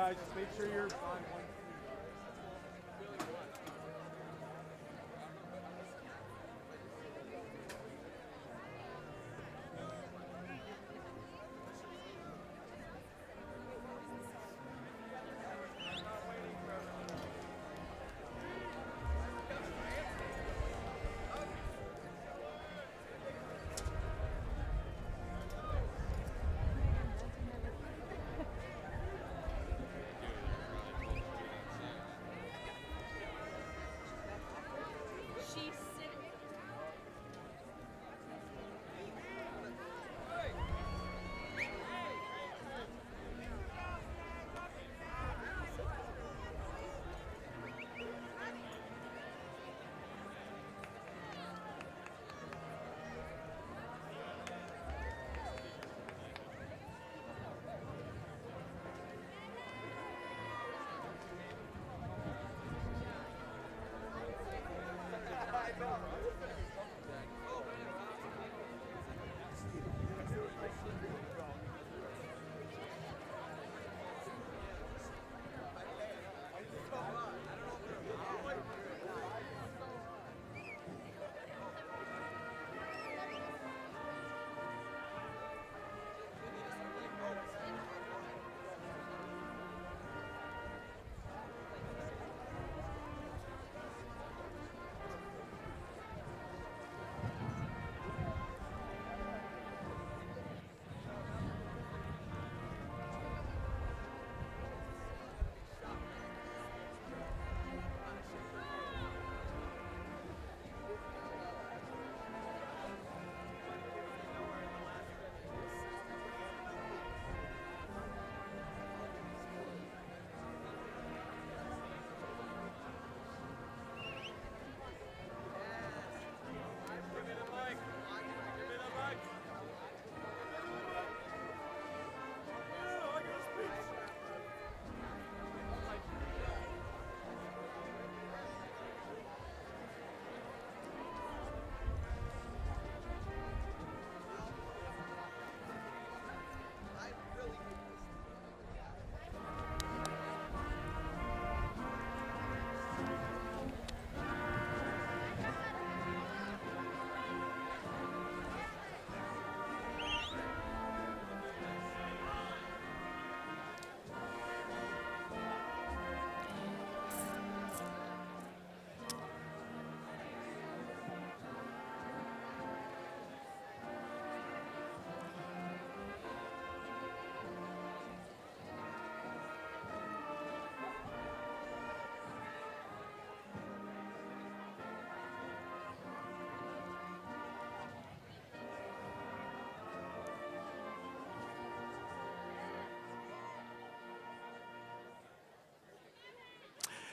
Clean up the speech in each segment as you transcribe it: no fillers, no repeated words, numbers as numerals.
guys, just make sure you're on one.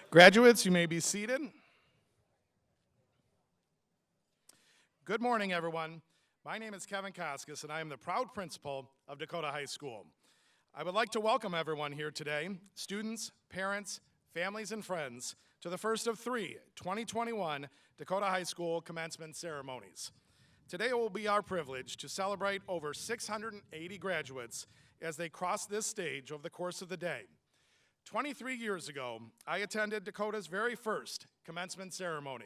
Graduates, you may be seated. Good morning, everyone. My name is Kevin Koskis, and I am the proud principal of Dakota High School. I would like to welcome everyone here today, students, parents, families, and friends, to the first of three 2021 Dakota High School Commencement Ceremonies. Today it will be our privilege to celebrate over 680 graduates as they cross this stage over the course of the day. 23 years ago, I attended Dakota's very first commencement ceremony.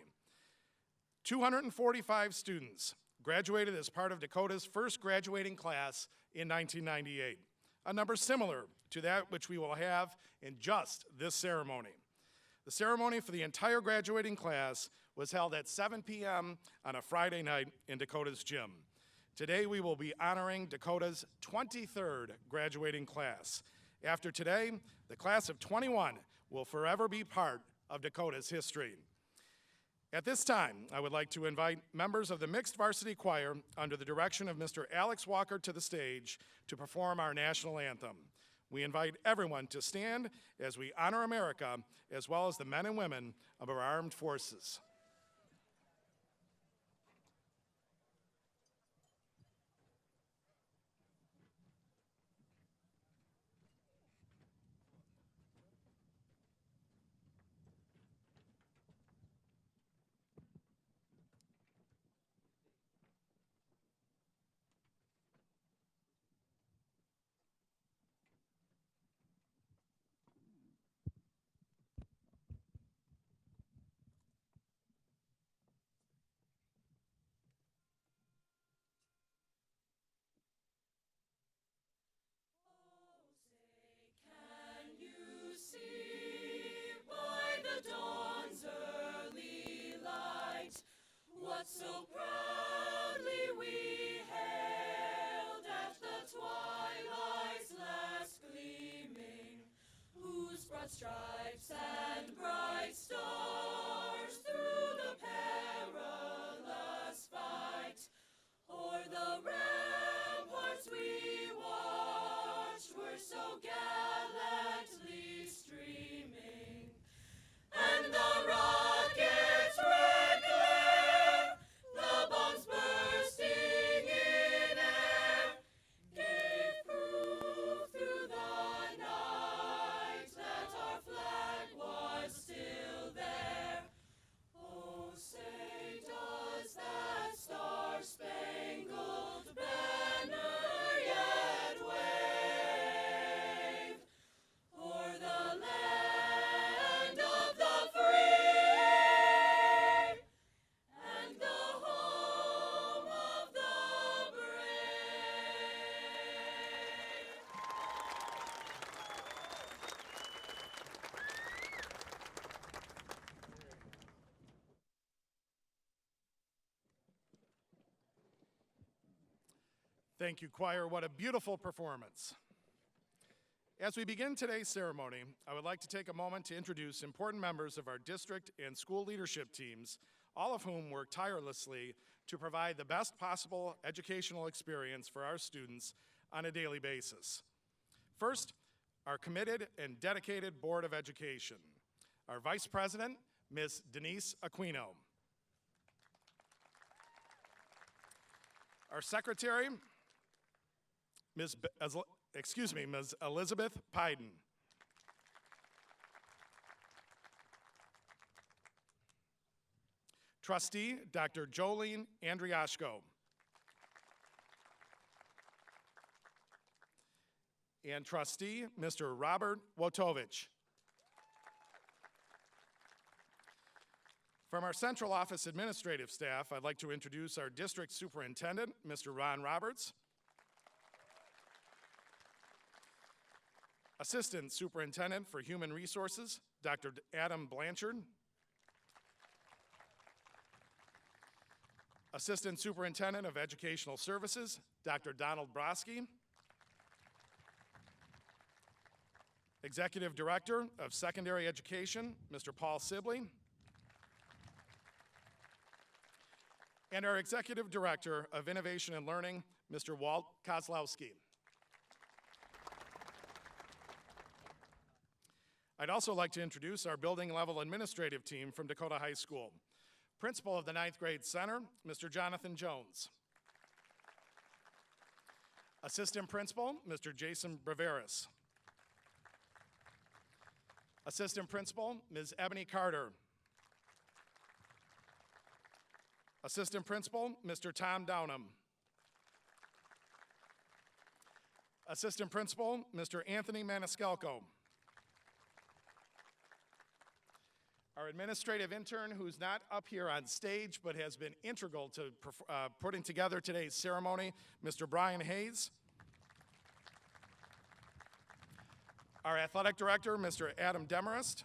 245 students graduated as part of Dakota's first graduating class in 1998, a number similar to that which we will have in just this ceremony. The ceremony for the entire graduating class was held at 7 p.m. on a Friday night in Dakota's gym. Today we will be honoring Dakota's 23rd graduating class. After today, the class of 21 will forever be part of Dakota's history. At this time, I would like to invite members of the Mixed Varsity Choir under the direction of Mr. Alex Walker to the stage to perform our national anthem. We invite everyone to stand as we honor America as well as the men and women of our armed forces. Thank you, choir. What a beautiful performance. As we begin today's ceremony, I would like to take a moment to introduce important members of our district and school leadership teams, all of whom work tirelessly to provide the best possible educational experience for our students on a daily basis. First, our committed and dedicated Board of Education. Our Vice President, Ms. Denise Aquino. Our Secretary, Ms. Elizabeth Pyden. Trustee, Dr. Jolene Andriashko. And Trustee, Mr. Robert Wotovich. From our central office administrative staff, I'd like to introduce our district superintendent, Mr. Ron Roberts. Assistant Superintendent for Human Resources, Dr. Adam Blanchard. Assistant Superintendent of Educational Services, Dr. Donald Broski. Executive Director of Secondary Education, Mr. Paul Sibley. And our Executive Director of Innovation and Learning, Mr. Walt Kozlowski. I'd also like to introduce our building level administrative team from Dakota High School. Principal of the 9th Grade Center, Mr. Jonathan Jones. Assistant Principal, Mr. Jason Braveris. Assistant Principal, Ms. Ebony Carter. Assistant Principal, Mr. Tom Downham. Assistant Principal, Mr. Anthony Maniscalco. Our administrative intern, who's not up here on stage but has been integral to putting together today's ceremony, Mr. Brian Hayes. Our athletic director, Mr. Adam Demarest.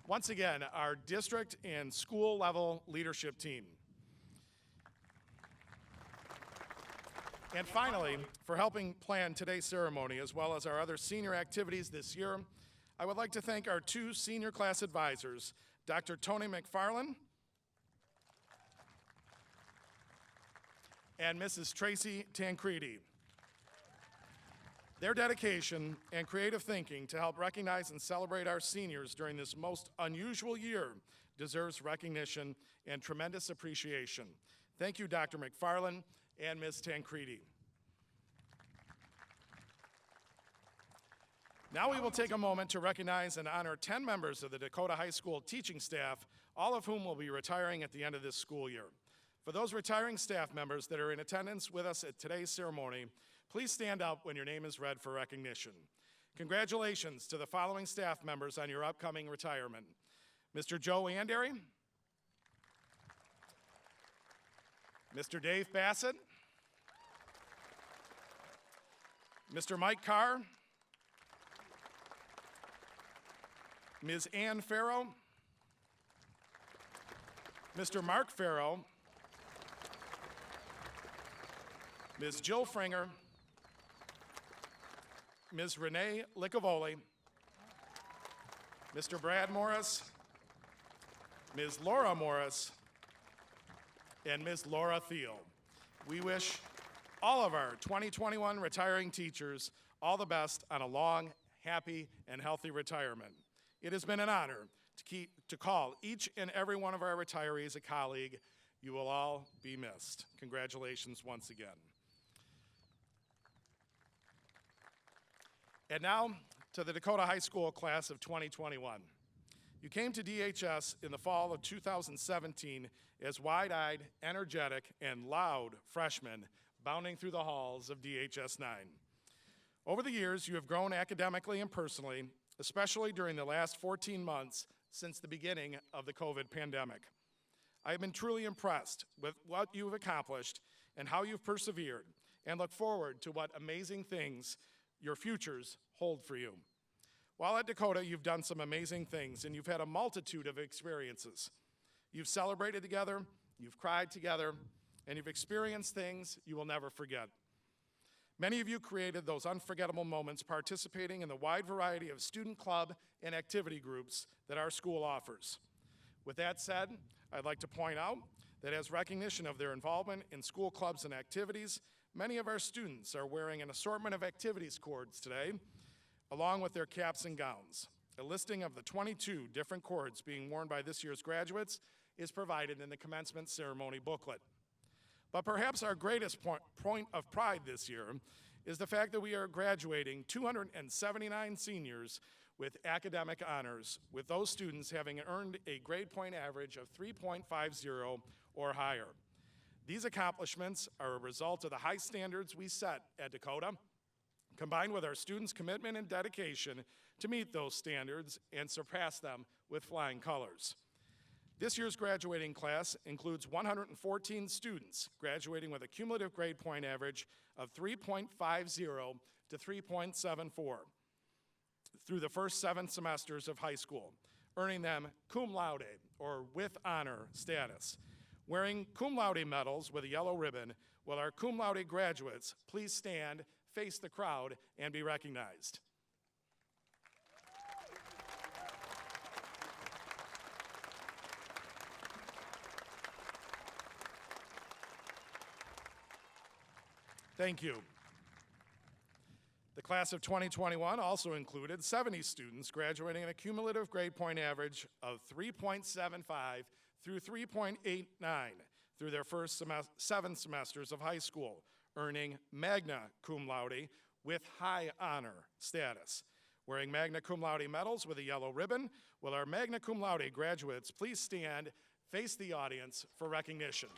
Once again, our district and school level leadership team. And finally, for helping plan today's ceremony as well as our other senior activities this year, I would like to thank our 2 senior class advisors, Dr. Tony McFarland and Mrs. Tracy Tancredi. Their dedication and creative thinking to help recognize and celebrate our seniors during this most unusual year deserves recognition and tremendous appreciation. Thank you, Dr. McFarland and Ms. Tancredi. Now we will take a moment to recognize and honor 10 members of the Dakota High School teaching staff, all of whom will be retiring at the end of this school year. For those retiring staff members that are in attendance with us at today's ceremony, please stand up when your name is read for recognition. Congratulations to the following staff members on your upcoming retirement. Mr. Joe Andery, Mr. Dave Bassett, Mr. Mike Carr, Ms. Ann Farrow, Mr. Mark Farrow, Ms. Jill Fringer, Ms. Renee Licavoli, Mr. Brad Morris, Ms. Laura Morris, and Ms. Laura Thiel. We wish all of our 2021 retiring teachers all the best on a long, happy, and healthy retirement. It has been an honor to call each and every one of our retirees a colleague. You will all be missed. Congratulations once again. And now to the Dakota High School class of 2021. You came to DHS in the fall of 2017 as wide-eyed, energetic, and loud freshmen bounding through the halls of DHS 9. Over the years, you have grown academically and personally, especially during the last 14 months since the beginning of the COVID pandemic. I have been truly impressed with what you've accomplished and how you've persevered, and look forward to what amazing things your futures hold for you. While at Dakota, you've done some amazing things, and you've had a multitude of experiences. You've celebrated together, you've cried together, and you've experienced things you will never forget. Many of you created those unforgettable moments participating in the wide variety of student club and activity groups that our school offers. With that said, I'd like to point out that as recognition of their involvement in school clubs and activities, many of our students are wearing an assortment of activities cords today, along with their caps and gowns. A listing of the 22 different cords being worn by this year's graduates is provided in the commencement ceremony booklet. But perhaps our greatest point of pride this year is the fact that we are graduating 279 seniors with academic honors, with those students having earned a grade point average of 3.50 or higher. These accomplishments are a result of the high standards we set at Dakota, combined with our students' commitment and dedication to meet those standards and surpass them with flying colors. This year's graduating class includes 114 students graduating with a cumulative grade point average of 3.50 to 3.74 through the first 7 semesters of high school, earning them cum laude, or with honor status. Wearing cum laude medals with a yellow ribbon, will our cum laude graduates please stand, face the crowd, and be recognized. Thank you. The class of 2021 also included 70 students graduating at a cumulative grade point average of 3.75 through 3.89 through their first 7 semesters of high school, earning magna cum laude with high honor status. Wearing magna cum laude medals with a yellow ribbon, will our magna cum laude graduates please stand, face the audience for recognition.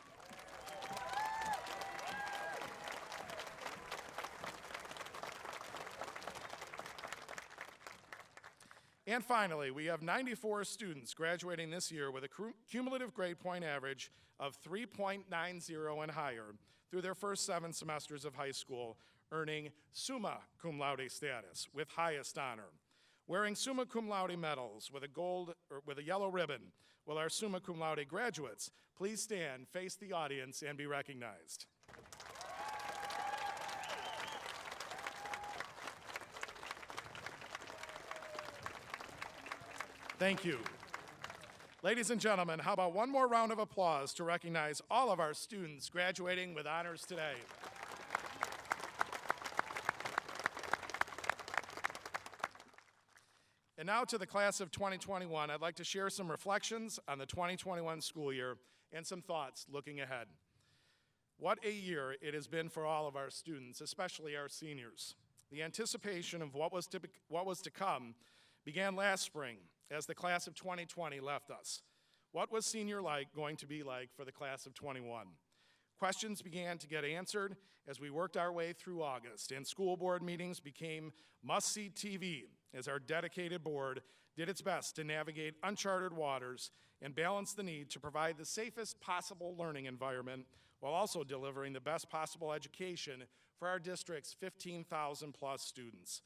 And finally, we have 94 students graduating this year with a cumulative grade point average of 3.90 and higher through their first 7 semesters of high school, earning summa cum laude status with highest honor. Wearing summa cum laude medals with a yellow ribbon, will our summa cum laude graduates please stand, face the audience, and be recognized. Thank you. Ladies and gentlemen, how about one more round of applause to recognize all of our students graduating with honors today. And now to the class of 2021, I'd like to share some reflections on the 2021 school year and some thoughts looking ahead. What a year it has been for all of our students, especially our seniors. The anticipation of what was to come began last spring as the class of 2020 left us. What was senior life going to be like for the class of 21? Questions began to get answered as we worked our way through August, and school board meetings became must-see TV as our dedicated board did its best to navigate uncharted waters and balance the need to provide the safest possible learning environment while also delivering the best possible education for our district's 15,000 plus students.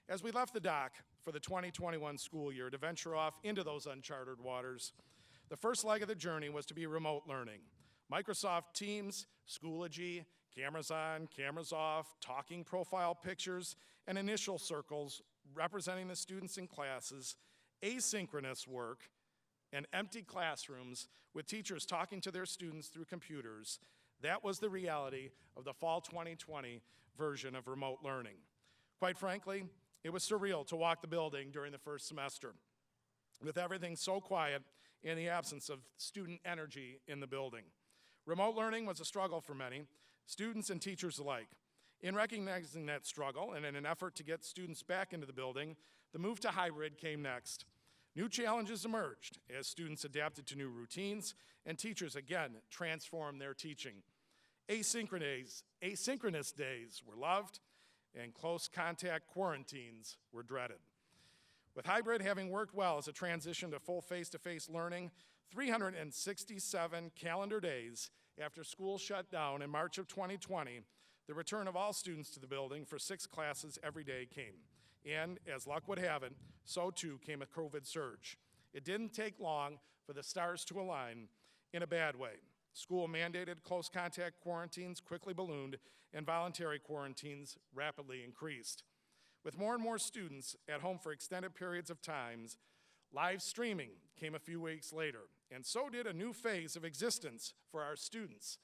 As we left the dock for the 2021 school year to venture off into those uncharted waters, the first leg of the journey was to be remote learning. Microsoft Teams, Schoology, cameras on, cameras off, talking profile pictures, and initial circles representing the students in classes, asynchronous work, and empty classrooms with teachers talking to their students through computers. That was the reality of the fall 2020 version of remote learning. Quite frankly, it was surreal to walk the building during the first semester, with everything so quiet and the absence of student energy in the building. Remote learning was a struggle for many, students and teachers alike. In recognizing that struggle and in an effort to get students back into the building, the move to hybrid came next. New challenges emerged as students adapted to new routines and teachers again transformed their teaching. Asynchronous days were loved, and close contact quarantines were dreaded. With hybrid having worked well as a transition to full face-to-face learning, 367 calendar days after school shut down in March of 2020, the return of all students to the building for 6 classes every day came. And as luck would have it, so too came a COVID surge. It didn't take long for the stars to align in a bad way. School-mandated close contact quarantines quickly ballooned, and voluntary quarantines rapidly increased. With more and more students at home for extended periods of time, live streaming came a few weeks later, and so did a new phase of existence for our students,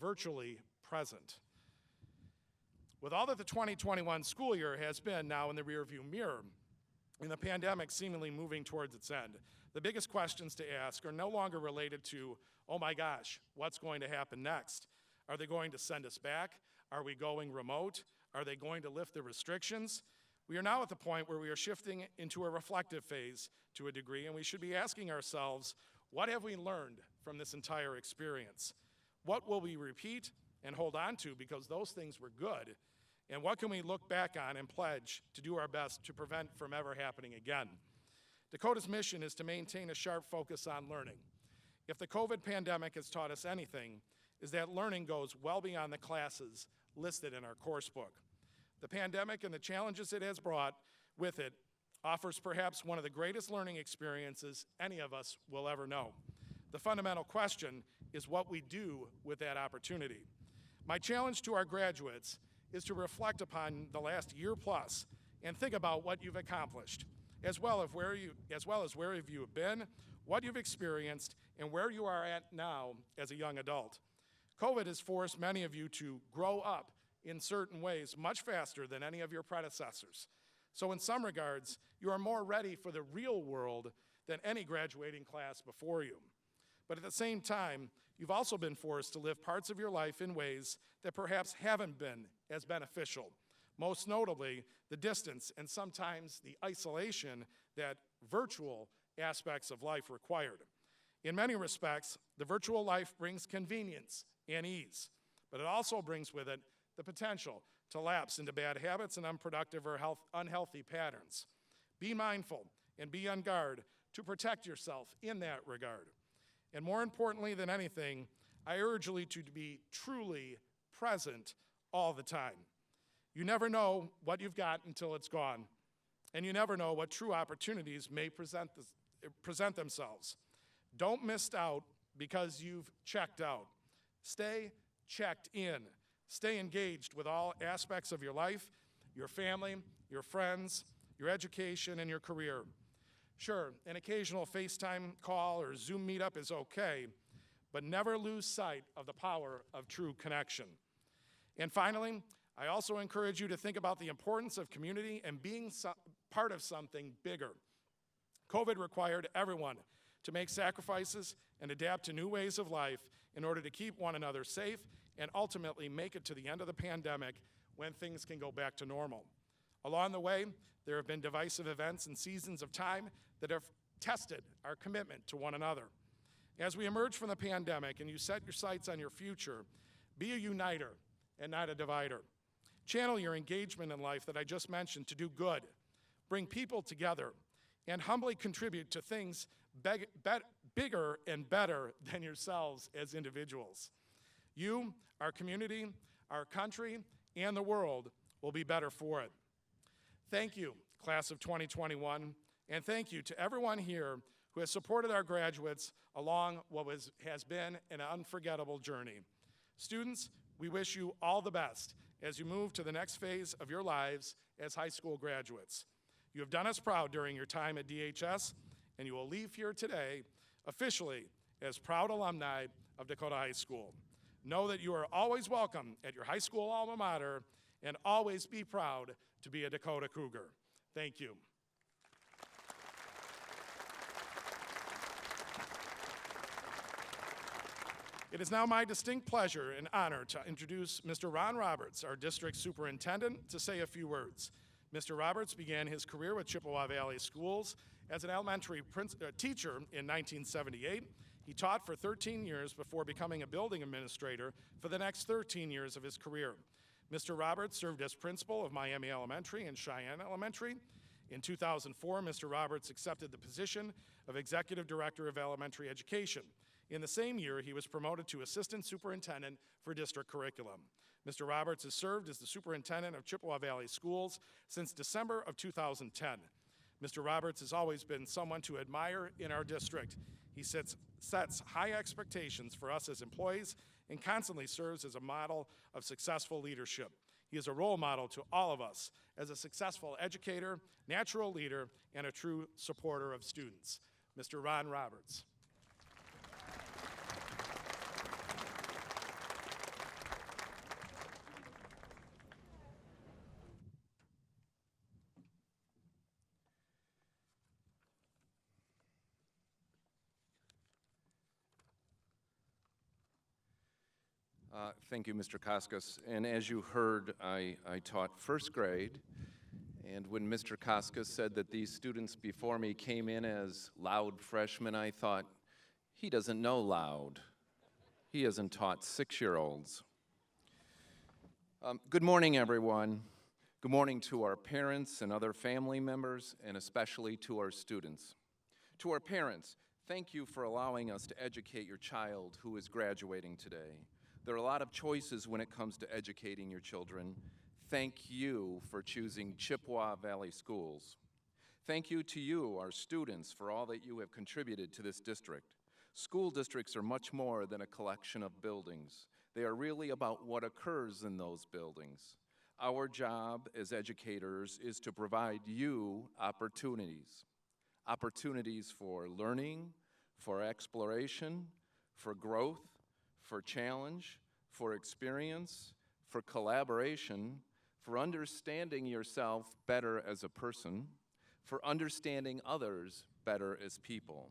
virtually present. With all that the 2021 school year has been now in the rearview mirror, and the pandemic seemingly moving towards its end, the biggest questions to ask are no longer related to, oh my gosh, what's going to happen next? Are they going to send us back? Are we going remote? Are they going to lift the restrictions? We are now at the point where we are shifting into a reflective phase to a degree, and we should be asking ourselves, what have we learned from this entire experience? What will we repeat and hold on to because those things were good? And what can we look back on and pledge to do our best to prevent from ever happening again? Dakota's mission is to maintain a sharp focus on learning. If the COVID pandemic has taught us anything, is that learning goes well beyond the classes listed in our course book. The pandemic and the challenges it has brought with it offers perhaps one of the greatest learning experiences any of us will ever know. The fundamental question is what we do with that opportunity. My challenge to our graduates is to reflect upon the last year plus and think about what you've accomplished, as well as where you have been, what you've experienced, and where you are at now as a young adult. COVID has forced many of you to grow up in certain ways much faster than any of your predecessors. So in some regards, you are more ready for the real world than any graduating class before you. But at the same time, you've also been forced to live parts of your life in ways that perhaps haven't been as beneficial, most notably the distance and sometimes the isolation that virtual aspects of life required. In many respects, the virtual life brings convenience and ease, but it also brings with it the potential to lapse into bad habits and unproductive or unhealthy patterns. Be mindful and be on guard to protect yourself in that regard. And more importantly than anything, I urge you to be truly present all the time. You never know what you've got until it's gone, and you never know what true opportunities may present themselves. Don't miss out because you've checked out. Stay checked in. Stay engaged with all aspects of your life, your family, your friends, your education, and your career. Sure, an occasional FaceTime call or Zoom meetup is okay, but never lose sight of the power of true connection. And finally, I also encourage you to think about the importance of community and being part of something bigger. COVID required everyone to make sacrifices and adapt to new ways of life in order to keep one another safe and ultimately make it to the end of the pandemic when things can go back to normal. Along the way, there have been divisive events and seasons of time that have tested our commitment to one another. As we emerge from the pandemic and you set your sights on your future, be a uniter and not a divider. Channel your engagement in life that I just mentioned to do good, bring people together, and humbly contribute to things bigger and better than yourselves as individuals. You, our community, our country, and the world will be better for it. Thank you, class of 2021, and thank you to everyone here who has supported our graduates along what has been an unforgettable journey. Students, we wish you all the best as you move to the next phase of your lives as high school graduates. You have done us proud during your time at DHS, and you will leave here today officially as proud alumni of Dakota High School. Know that you are always welcome at your high school alma mater, and always be proud to be a Dakota Cougar. Thank you. It is now my distinct pleasure and honor to introduce Mr. Ron Roberts, our district superintendent, to say a few words. Mr. Roberts began his career with Chippewa Valley Schools as an elementary teacher in 1978. He taught for 13 years before becoming a building administrator for the next 13 years of his career. Mr. Roberts served as principal of Miami Elementary and Cheyenne Elementary. In 2004, Mr. Roberts accepted the position of Executive Director of Elementary Education. In the same year, he was promoted to Assistant Superintendent for District Curriculum. Mr. Roberts has served as the Superintendent of Chippewa Valley Schools since December of 2010. Mr. Roberts has always been someone to admire in our district. He sets high expectations for us as employees and constantly serves as a model of successful leadership. He is a role model to all of us as a successful educator, natural leader, and a true supporter of students. Mr. Ron Roberts. Thank you, Mr. Koskas. And as you heard, I taught first grade. And when Mr. Koskas said that these students before me came in as loud freshmen, I thought, he doesn't know loud. He hasn't taught 6-year-olds. Good morning, everyone. Good morning to our parents and other family members, and especially to our students. To our parents, thank you for allowing us to educate your child who is graduating today. There are a lot of choices when it comes to educating your children. Thank you for choosing Chippewa Valley Schools. Thank you to you, our students, for all that you have contributed to this district. School districts are much more than a collection of buildings. They are really about what occurs in those buildings. Our job as educators is to provide you opportunities. Opportunities for learning, for exploration, for growth, for challenge, for experience, for collaboration, for understanding yourself better as a person, for understanding others better as people,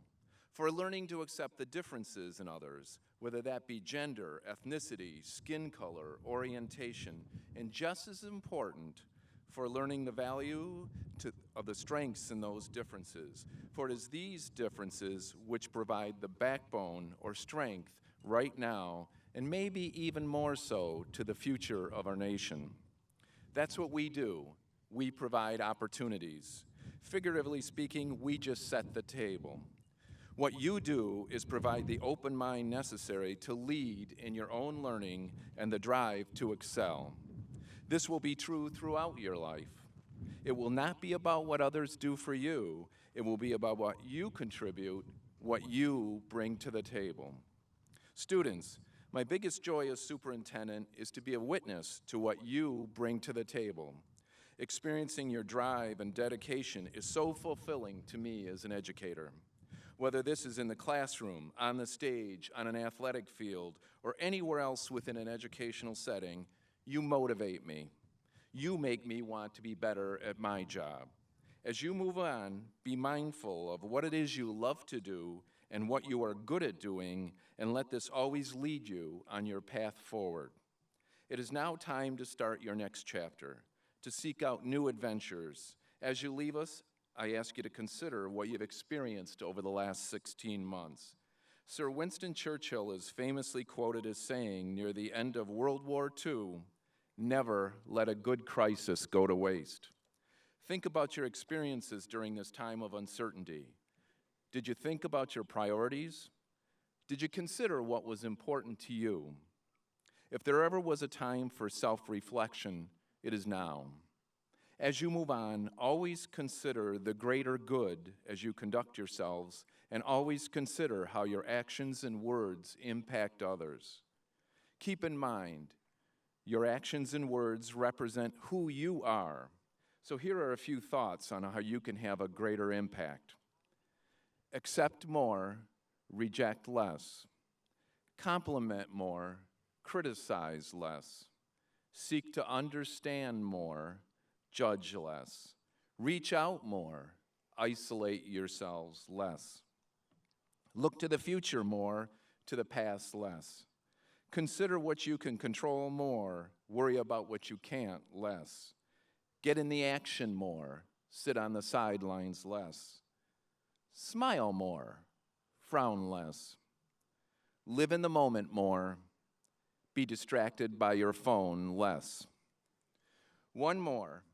for learning to accept the differences in others, whether that be gender, ethnicity, skin color, orientation, and just as important, for learning the value of the strengths in those differences. For it is these differences which provide the backbone or strength right now, and maybe even more so to the future of our nation. That's what we do. We provide opportunities. Figuratively speaking, we just set the table. What you do is provide the open mind necessary to lead in your own learning and the drive to excel. This will be true throughout your life. It will not be about what others do for you. It will be about what you contribute, what you bring to the table. Students, my biggest joy as superintendent is to be a witness to what you bring to the table. Experiencing your drive and dedication is so fulfilling to me as an educator. Whether this is in the classroom, on the stage, on an athletic field, or anywhere else within an educational setting, you motivate me. You make me want to be better at my job. As you move on, be mindful of what it is you love to do and what you are good at doing, and let this always lead you on your path forward. It is now time to start your next chapter, to seek out new adventures. As you leave us, I ask you to consider what you've experienced over the last 16 months. Sir Winston Churchill is famously quoted as saying near the end of World War II, "Never let a good crisis go to waste." Think about your experiences during this time of uncertainty. Did you think about your priorities? Did you consider what was important to you? If there ever was a time for self-reflection, it is now. As you move on, always consider the greater good as you conduct yourselves, and always consider how your actions and words impact others. Keep in mind, your actions and words represent who you are. So here are a few thoughts on how you can have a greater impact. Accept more, reject less. Compliment more, criticize less. Seek to understand more, judge less. Reach out more, isolate yourselves less. Look to the future more, to the past less. Consider what you can control more, worry about what you can't less. Get in the action more, sit on the sidelines less. Smile more, frown less. Live in the moment more, be distracted by your phone less. One more.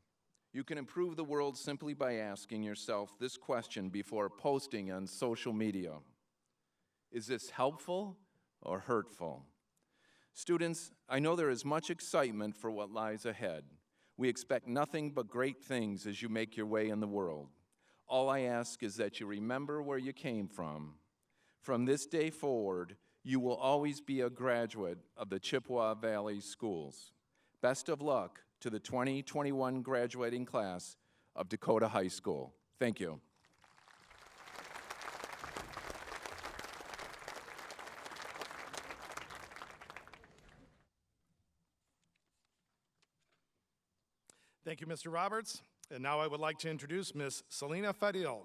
You can improve the world simply by asking yourself this question before posting on social media. Is this helpful or hurtful? Students, I know there is much excitement for what lies ahead. We expect nothing but great things as you make your way in the world. all I ask is that you remember where you came from. From this day forward, you will always be a graduate of the Chippewa Valley Schools. Best of luck to the 2021 graduating class of Dakota High School. Thank you. Thank you, Mr. Roberts. And now I would like to introduce Ms. Selena Fadil.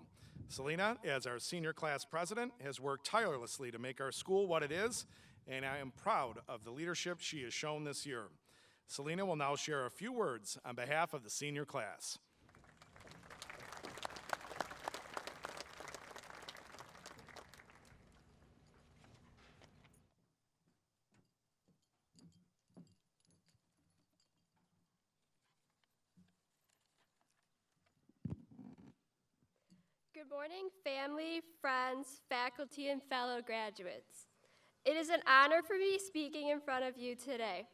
Selena, as our senior class president, has worked tirelessly to make our school what it is, and I am proud of the leadership she has shown this year. Selena will now share a few words on behalf of the senior class. Good morning, family, friends, faculty, and fellow graduates. It is an honor for me speaking in front of you today.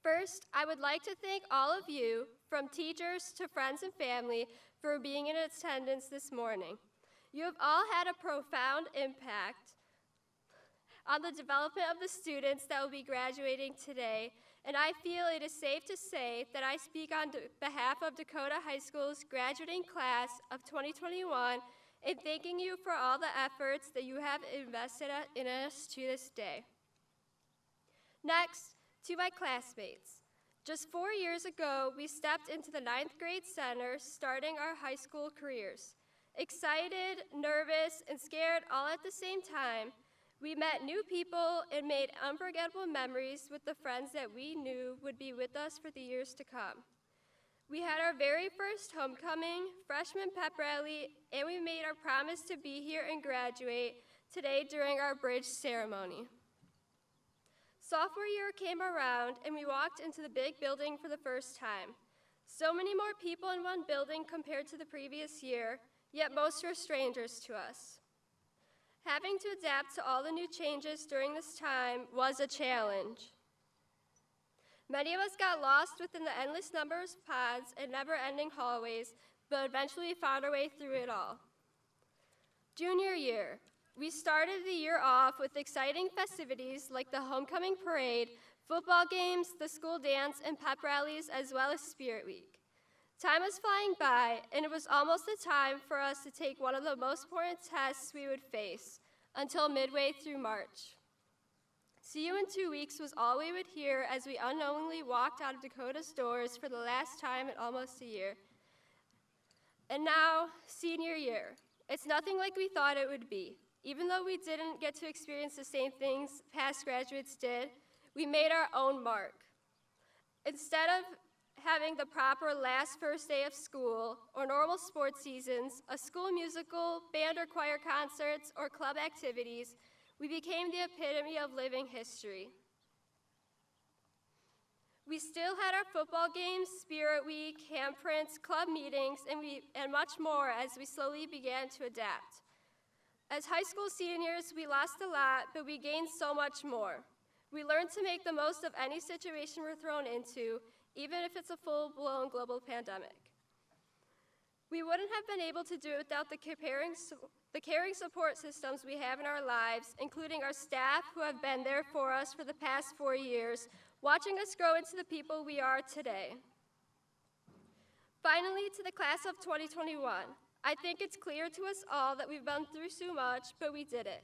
First, I would like to thank all of you, from teachers to friends and family, for being in attendance this morning. You have all had a profound impact on the development of the students that will be graduating today, and I feel it is safe to say that I speak on behalf of Dakota High School's graduating class of 2021 in thanking you for all the efforts that you have invested in us to this day. Next, to my classmates. Just 4 years ago, we stepped into the 9th grade center, starting our high school careers. Excited, nervous, and scared all at the same time, we met new people and made unforgettable memories with the friends that we knew would be with us for the years to come. We had our very first homecoming, freshman pep rally, and we made our promise to be here and graduate today during our bridge ceremony. Sophomore year came around and we walked into the big building for the first time. So many more people in one building compared to the previous year, yet most were strangers to us. Having to adapt to all the new changes during this time was a challenge. Many of us got lost within the endless numbers of pods and never-ending hallways, but eventually found our way through it all. Junior year, we started the year off with exciting festivities like the homecoming parade, football games, the school dance, and pep rallies, as well as Spirit Week. Time was flying by, and it was almost the time for us to take one of the most important tests we would face, until midway through March. See you in 2 weeks was all we would hear as we unknowingly walked out of Dakota's doors for the last time in almost a year. And now, senior year. It's nothing like we thought it would be. Even though we didn't get to experience the same things past graduates did, we made our own mark. Instead of having the proper last first day of school or normal sports seasons, a school musical, band or choir concerts, or club activities, we became the epitome of living history. We still had our football games, Spirit Week, handprints, club meetings, and much more as we slowly began to adapt. As high school seniors, we lost a lot, but we gained so much more. We learned to make the most of any situation we're thrown into, even if it's a full-blown global pandemic. We wouldn't have been able to do it without the caring support systems we have in our lives, including our staff who have been there for us for the past 4 years, watching us grow into the people we are today. Finally, to the class of 2021, I think it's clear to us all that we've been through so much, but we did it.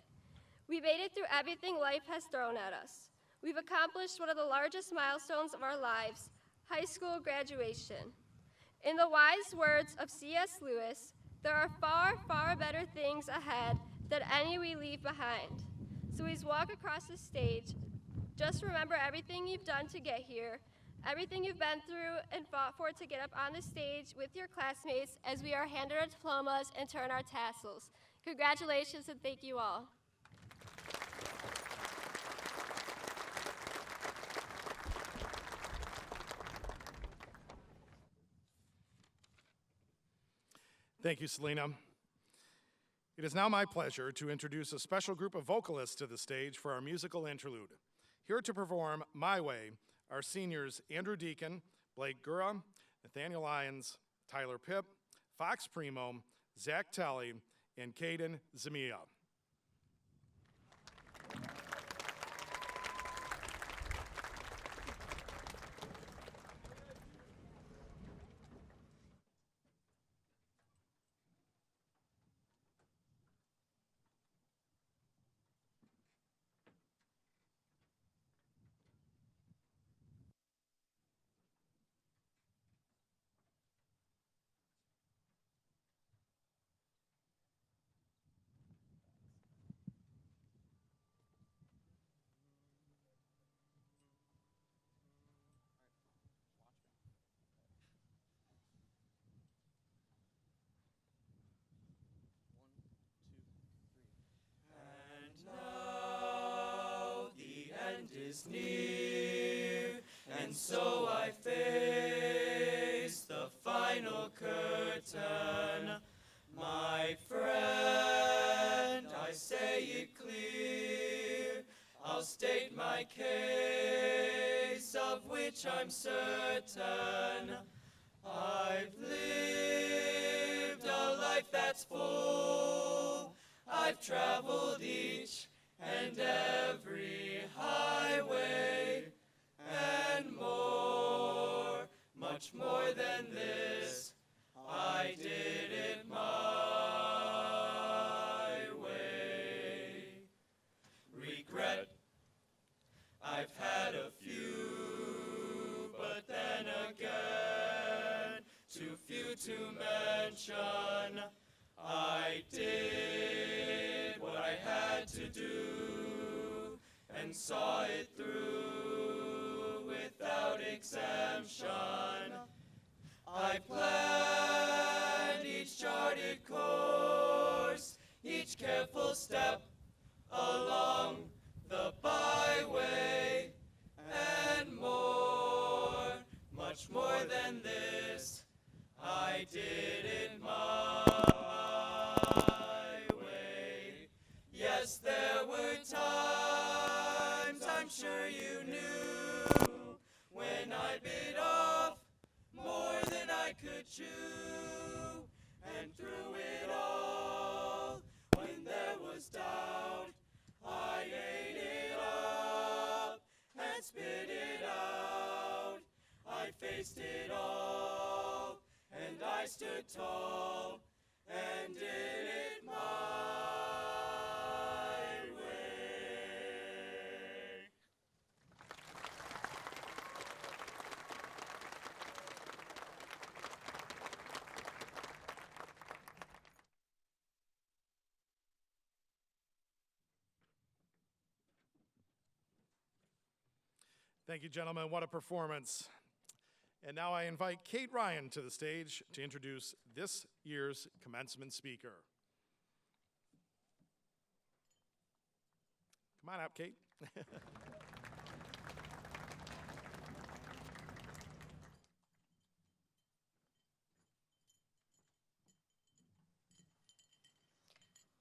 We made it through everything life has thrown at us. We've accomplished one of the largest milestones of our lives, high school graduation. In the wise words of C.S. Lewis, there are far, far better things ahead than any we leave behind. So as we walk across the stage, just remember everything you've done to get here, everything you've been through and fought for to get up on the stage with your classmates as we are handed our diplomas and turn our tassels. Congratulations and thank you all. Thank you, Selena. It is now my pleasure to introduce a special group of vocalists to the stage for our musical interlude. Here to perform My Way are seniors Andrew Deacon, Blake Gura, Nathaniel Lyons, Tyler Pipp, Fox Primo, Zach Talley, and Caden Zamia. Is near, and so I face the final curtain. My friend, I say it clear, I'll state my case, of which I'm certain. I've lived a life that's full, I've traveled each and every highway, and more, much more than this, I did it my way. Regret, I've had a few, but then again, too few to mention. I did what I had to do and saw it through without exemption. I planned each charted course, each careful step along the byway, and more, much more than this, I did it my way. Yes, there were times, I'm sure you knew, when I bit off more than I could chew, and through it all, when there was doubt, I ate it up and spit it out. I faced it all, and I stood tall and did it my way. Thank you, gentlemen. What a performance. And now I invite Kate Ryan to the stage to introduce this year's commencement speaker. Come on up, Kate.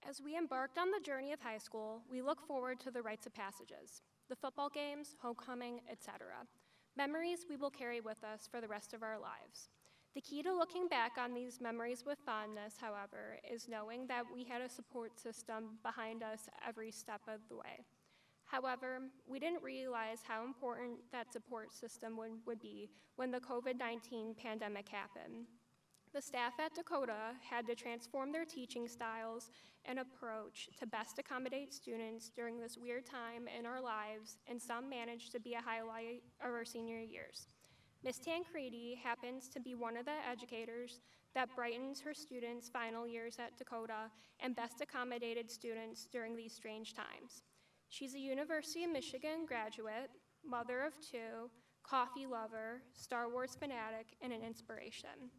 As we embarked on the journey of high school, we look forward to the rites of passages, the football games, homecoming, etc. Memories we will carry with us for the rest of our lives. The key to looking back on these memories with fondness, however, is knowing that we had a support system behind us every step of the way. However, we didn't realize how important that support system would be when the COVID-19 pandemic happened. The staff at Dakota had to transform their teaching styles and approach to best accommodate students during this weird time in our lives, and some managed to be a highlight of our senior years. Ms. Tancredi happens to be one of the educators that brightens her students' final years at Dakota and best accommodated students during these strange times. She's a University of Michigan graduate, mother of two, coffee lover, Star Wars fanatic, and an inspiration.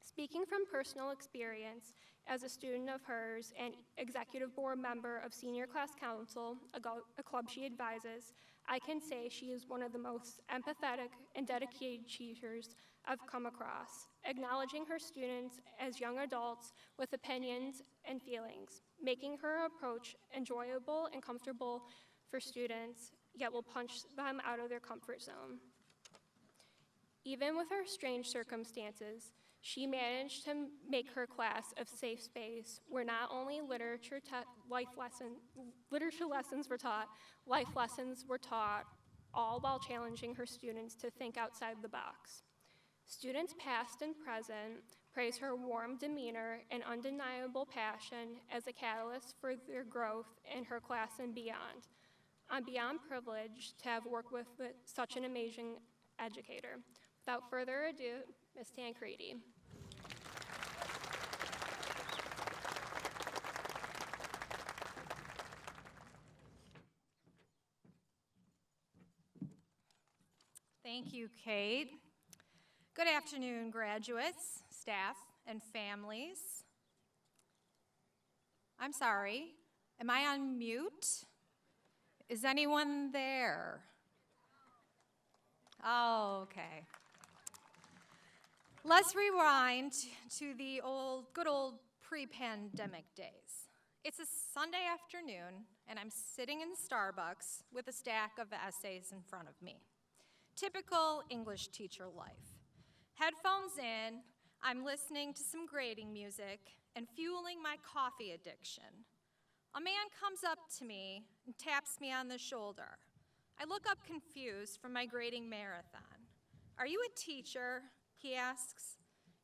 Speaking from personal experience, as a student of hers and executive board member of Senior Class Council, a club she advises, I can say she is one of the most empathetic and dedicated teachers I've come across, acknowledging her students as young adults with opinions and feelings, making her approach enjoyable and comfortable for students, yet will punch them out of their comfort zone. Even with our strange circumstances, She managed to make her class a safe space where not only literature lessons were taught, life lessons were taught, all while challenging her students to think outside the box. Students past and present praise her warm demeanor and undeniable passion as a catalyst for their growth in her class and beyond. I'm beyond privileged to have worked with such an amazing educator. Without further ado, Ms. Tancredi. Thank you, Kate. Good afternoon, graduates, staff, and families. I'm sorry, am I on mute? Is anyone there? Oh, okay. Let's rewind to the good old pre-pandemic days. It's a Sunday afternoon, and I'm sitting in Starbucks with a stack of essays in front of me. Typical English teacher life. Headphones in, I'm listening to some grading music and fueling my coffee addiction. A man comes up to me and taps me on the shoulder. I look up confused from my grading marathon. "Are you a teacher?" he asks.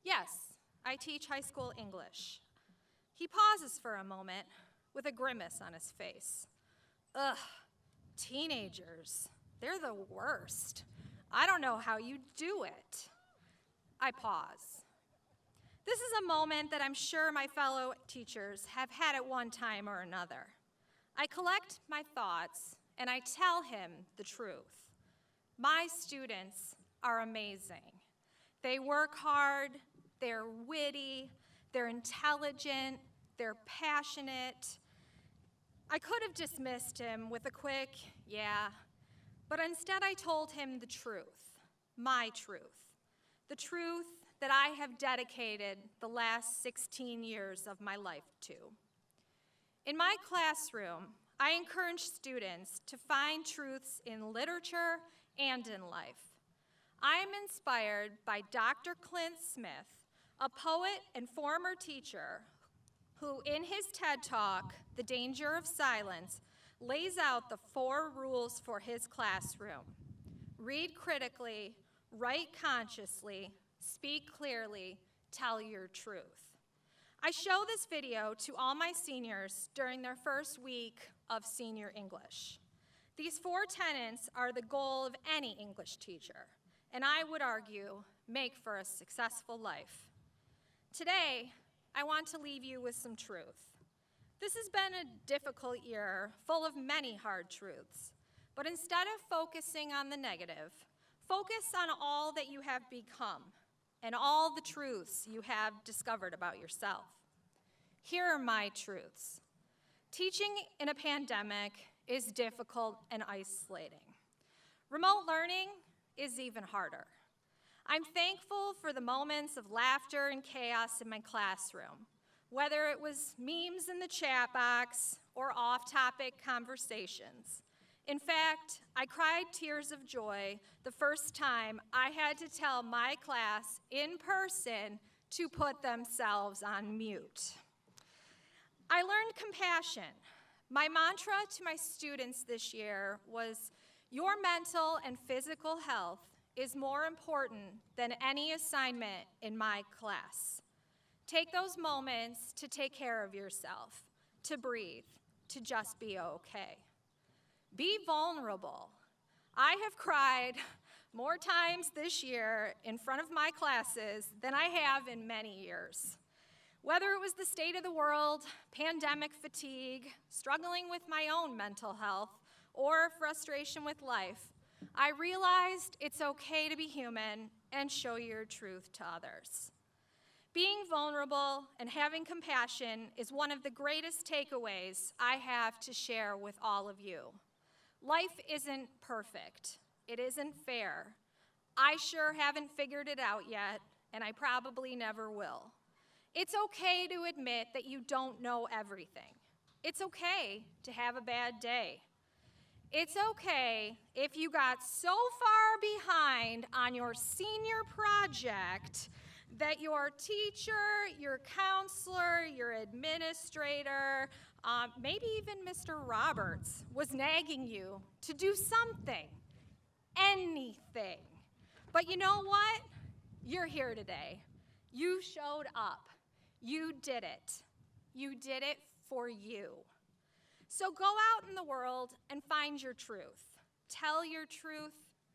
"Yes, I teach high school English." He pauses for a moment with a grimace on his face. "Ugh, teenagers, they're the worst. I don't know how you do it." I pause. This is a moment that I'm sure my fellow teachers have had at one time or another. I collect my thoughts and I tell him the truth. My students are amazing. They work hard, they're witty, they're intelligent, they're passionate. I could have dismissed him with a quick, "Yeah," but instead I told him the truth, my truth, the truth that I have dedicated the last 16 years of my life to. In my classroom, I encourage students to find truths in literature and in life. I am inspired by Dr. Clint Smith, a poet and former teacher who in his TED Talk, The Danger of Silence, lays out the 4 rules for his classroom. Read critically, write consciously, speak clearly, tell your truth. I show this video to all my seniors during their first week of senior English. These 4 tenets are the goal of any English teacher, and I would argue, make for a successful life. Today, I want to leave you with some truth. This has been a difficult year, full of many hard truths. But instead of focusing on the negative, focus on all that you have become and all the truths you have discovered about yourself. Here are my truths. Teaching in a pandemic is difficult and isolating. Remote learning is even harder. I'm thankful for the moments of laughter and chaos in my classroom, whether it was memes in the chat box or off-topic conversations. In fact, I cried tears of joy the first time I had to tell my class in person to put themselves on mute. I learned compassion. My mantra to my students this year was, "Your mental and physical health is more important than any assignment in my class." Take those moments to take care of yourself, to breathe, to just be okay. Be vulnerable. I have cried more times this year in front of my classes than I have in many years. Whether it was the state of the world, pandemic fatigue, struggling with my own mental health, or frustration with life, I realized it's okay to be human and show your truth to others. Being vulnerable and having compassion is one of the greatest takeaways I have to share with all of you. Life isn't perfect. It isn't fair. I sure haven't figured it out yet, and I probably never will. It's okay to admit that you don't know everything. It's okay to have a bad day. It's okay if you got so far behind on your senior project that your teacher, your counselor, your administrator, maybe even Mr. Roberts was nagging you to do something, anything. But you know what? You're here today. You showed up. You did it. You did it for you. So go out in the world and find your truth. Tell your truth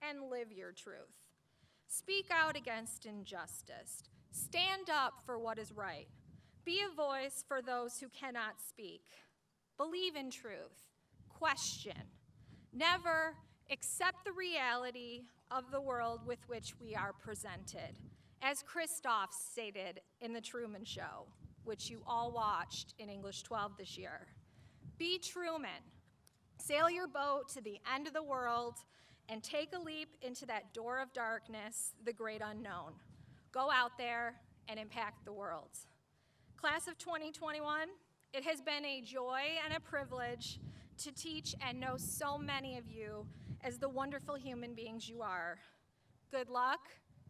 and live your truth. Speak out against injustice. Stand up for what is right. Be a voice for those who cannot speak. Believe in truth. Question. Never accept the reality of the world with which we are presented. As Christoph stated in The Truman Show, which you all watched in English 12 this year. Be Truman. Sail your boat to the end of the world and take a leap into that door of darkness, the great unknown. Go out there and impact the world. Class of 2021, it has been a joy and a privilege to teach and know so many of you as the wonderful human beings you are. Good luck,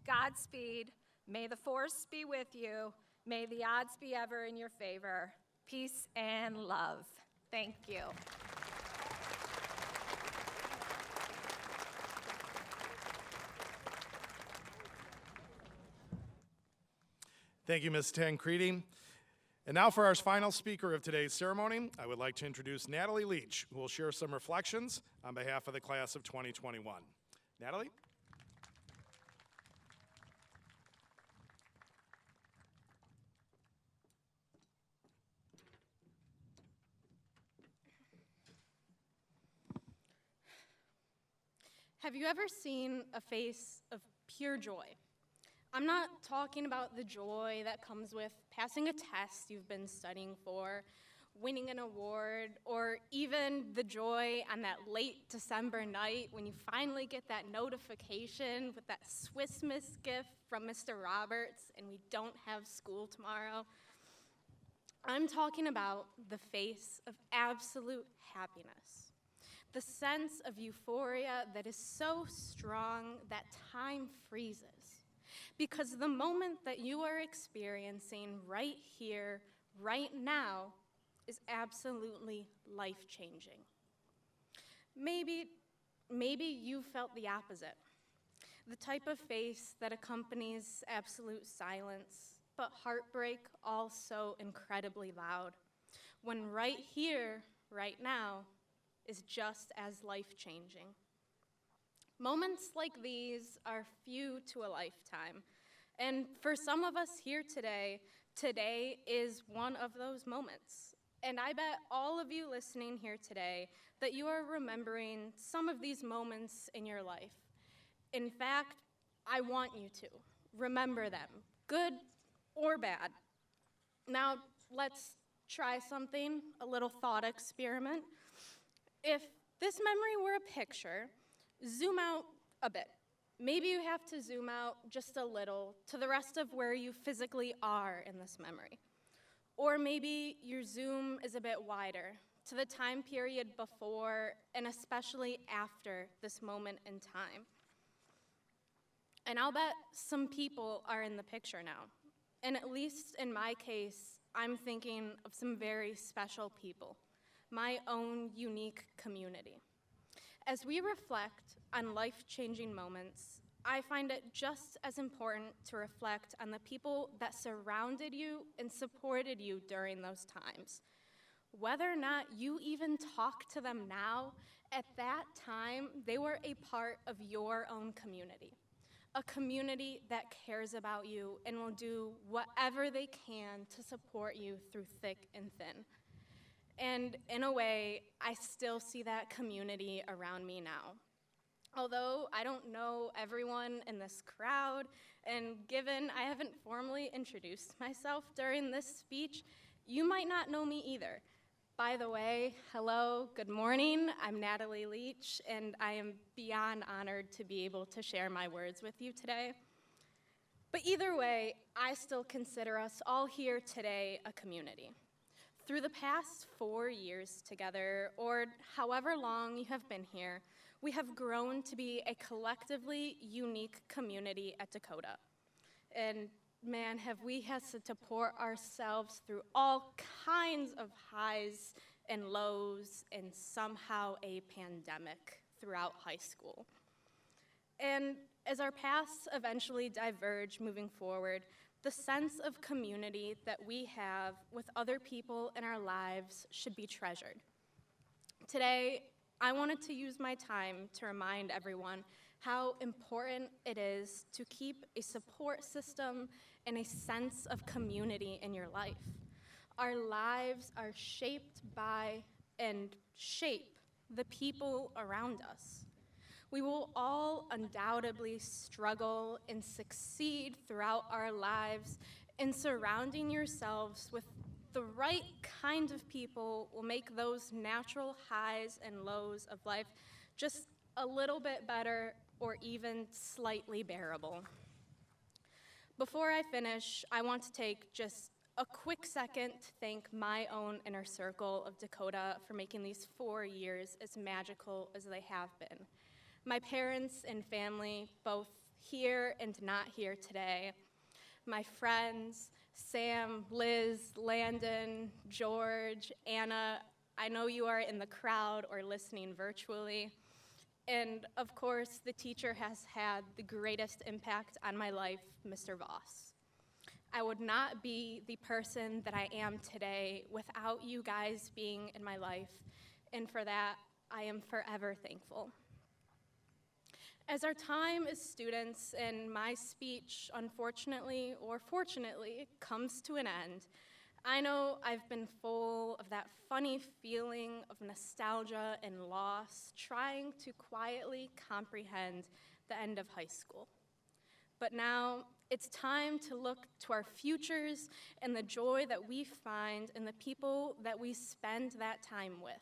Godspeed, may the force be with you, may the odds be ever in your favor. Peace and love. Thank you. Thank you, Ms. Tancredi. And now for our final speaker of today's ceremony, I would like to introduce Natalie Leach, who will share some reflections on behalf of the class of 2021. Natalie? Have you ever seen a face of pure joy? I'm not talking about the joy that comes with passing a test you've been studying for, winning an award, or even the joy on that late December night when you finally get that notification with that Swiss Miss gift from Mr. Roberts and we don't have school tomorrow. I'm talking about the face of absolute happiness, the sense of euphoria that is so strong that time freezes. Because the moment that you are experiencing right here, right now, is absolutely life-changing. Maybe you felt the opposite. The type of face that accompanies absolute silence, but heartbreak also incredibly loud. When right here, right now, is just as life-changing. Moments like these are few to a lifetime. And for some of us here today, today is one of those moments. And I bet all of you listening here today that you are remembering some of these moments in your life. In fact, I want you to remember them, good or bad. Now, let's try something, a little thought experiment. If this memory were a picture, zoom out a bit. Maybe you have to zoom out just a little to the rest of where you physically are in this memory. Or maybe your zoom is a bit wider to the time period before and especially after this moment in time. And I'll bet some people are in the picture now. And at least in my case, I'm thinking of some very special people, my own unique community. As we reflect on life-changing moments, I find it just as important to reflect on the people that surrounded you and supported you during those times. Whether or not you even talk to them now, at that time, they were a part of your own community. A community that cares about you and will do whatever they can to support you through thick and thin. And in a way, I still see that community around me now. Although I don't know everyone in this crowd, and given I haven't formally introduced myself during this speech, you might not know me either. By the way, hello, good morning. I'm Natalie Leach, and I am beyond honored to be able to share my words with you today. But either way, I still consider us all here today a community. Through the past 4 years together, or however long you have been here, we have grown to be a collectively unique community at Dakota. And man, have we had to support ourselves through all kinds of highs and lows and somehow a pandemic throughout high school. And as our paths eventually diverge moving forward, the sense of community that we have with other people in our lives should be treasured. Today, I wanted to use my time to remind everyone how important it is to keep a support system and a sense of community in your life. Our lives are shaped by and shape the people around us. We will all undoubtedly struggle and succeed throughout our lives, and surrounding yourselves with the right kind of people will make those natural highs and lows of life just a little bit better or even slightly bearable. Before I finish, I want to take just a quick second to thank my own inner circle of Dakota for making these 4 years as magical as they have been. My parents and family, both here and not here today. My friends, Sam, Liz, Landon, George, Anna, I know you are in the crowd or listening virtually. And of course, the teacher has had the greatest impact on my life, Mr. Voss. I would not be the person that I am today without you guys being in my life, and for that, I am forever thankful. As our time as students and my speech, unfortunately or fortunately, comes to an end, I know I've been full of that funny feeling of nostalgia and loss, trying to quietly comprehend the end of high school. But now it's time to look to our futures and the joy that we find in the people that we spend that time with.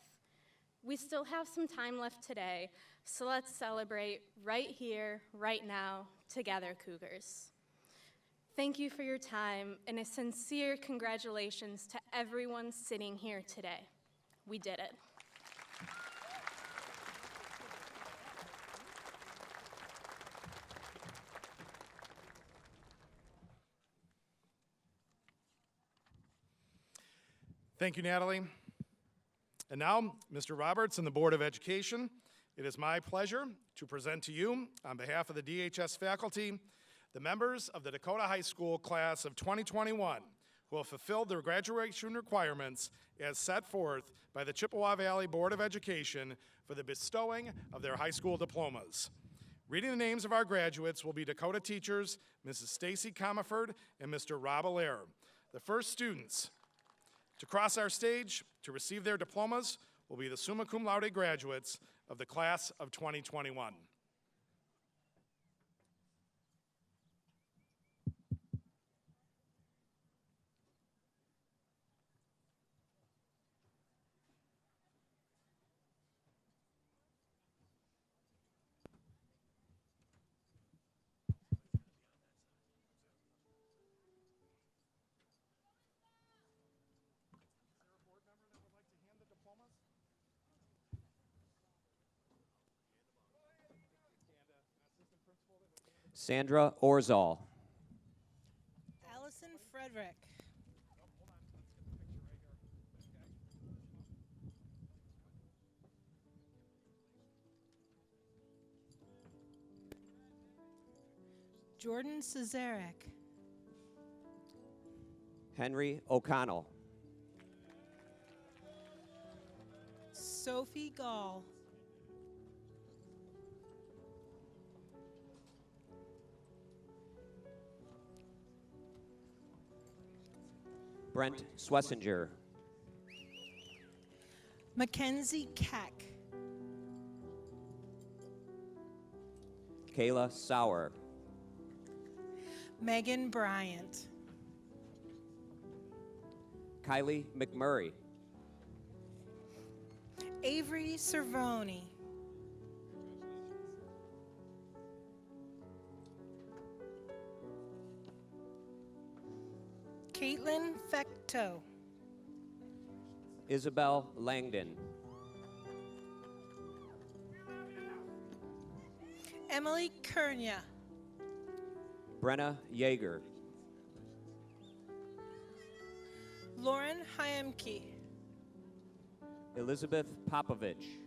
We still have some time left today, so let's celebrate right here, right now, together, Cougars. Thank you for your time, and a sincere congratulations to everyone sitting here today. We did it. Thank you, Natalie. And now, Mr. Roberts and the Board of Education, it is my pleasure to present to you, on behalf of the DHS faculty, the members of the Dakota High School class of 2021 who have fulfilled their graduation requirements as set forth by the Chippewa Valley Board of Education for the bestowing of their high school diplomas. Reading the names of our graduates will be Dakota teachers, Mrs. Stacy Comiford and Mr. Rob Allaire. The first students to cross our stage to receive their diplomas will be the summa cum laude graduates of the class of 2021. Sandra Orzal. Allison Frederick. Jordan Cesarek. Henry O'Connell. Sophie Gall. Brent Swessinger. Mackenzie Keck. Kayla Sauer. Megan Bryant. Kylie McMurray. Avery Cervoni. Caitlin Fecto. Isabel Langdon. Emily Kernia. Brenna Yeager. Lauren Hyamke. Elizabeth Popovich.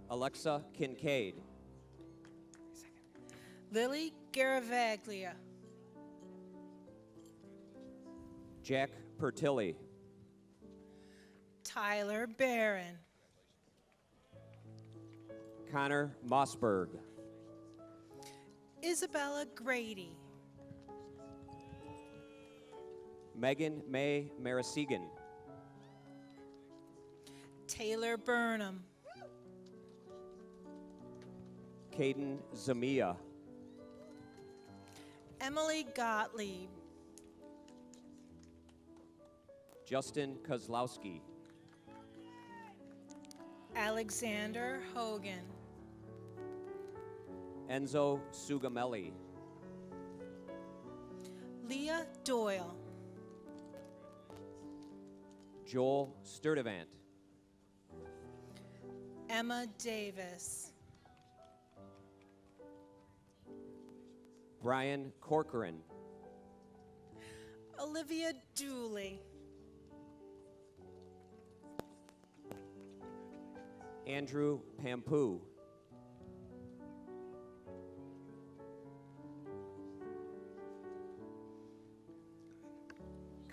Alexa Kincaid. Lily Garavaglia. Jack Pertilli. Tyler Barron. Connor Mossberg. Isabella Grady. Megan May Marasigan. Taylor Burnham. Caden Zamia. Emily Gottlieb. Justin Kozlowski. Alexander Hogan. Enzo Sugamelli. Leah Doyle. Joel Sturdivant. Emma Davis. Brian Corcoran. Olivia Dooley. Andrew Pampu.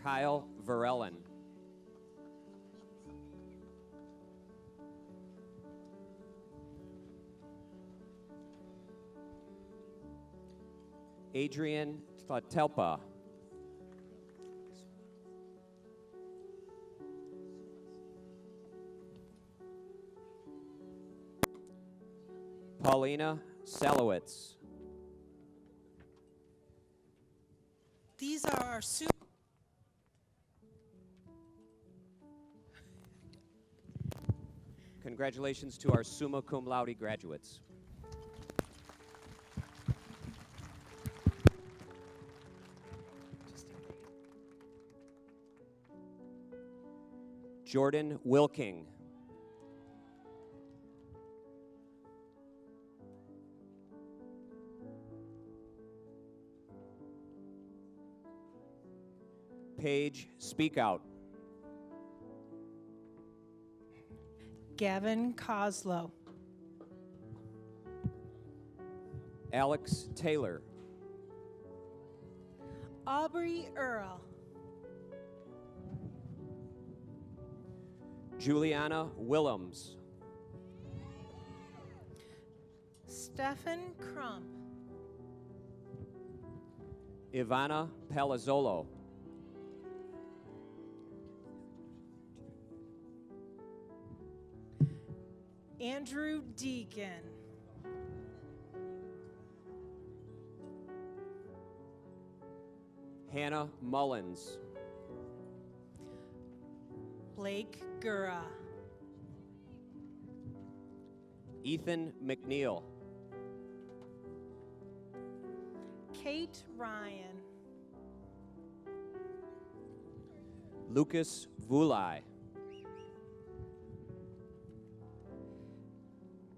Kyle Varellen. Adrian Tlatelpa. Paulina Salowitz. These are our Congratulations to our summa cum laude graduates. Jordan Wilking. Paige Speakout. Gavin Coslow. Alex Taylor. Aubrey Earl. Juliana Willems. Stefan Crump. Ivana Palazzolo. Andrew Deacon. Hannah Mullins. Blake Gura. Ethan McNeil. Kate Ryan. Lucas Vulai.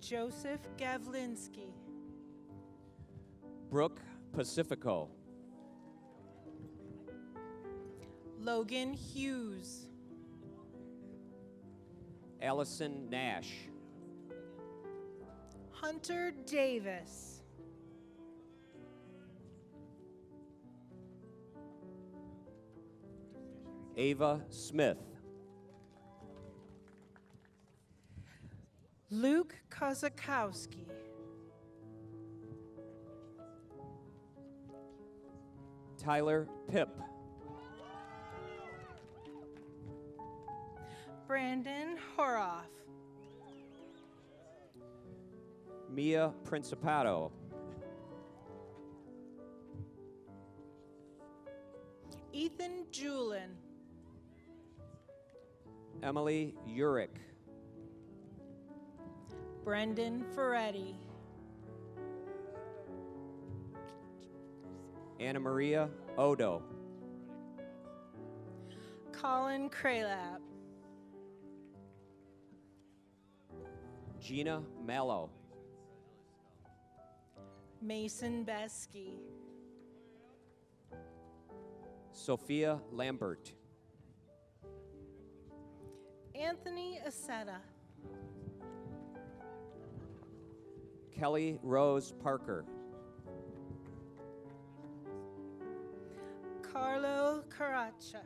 Joseph Gavlinski. Brooke Pacifico. Logan Hughes. Allison Nash. Hunter Davis. Ava Smith. Luke Kozakowski. Tyler Pipp. Brandon Horoff. Mia Principato. Ethan Julin. Emily Urick. Brendan Ferretti. Anna Maria Odo. Colin Kraylap. Gina Mallow. Mason Besky. Sophia Lambert. Anthony Aceta. Kelly Rose Parker. Carlo Caracha.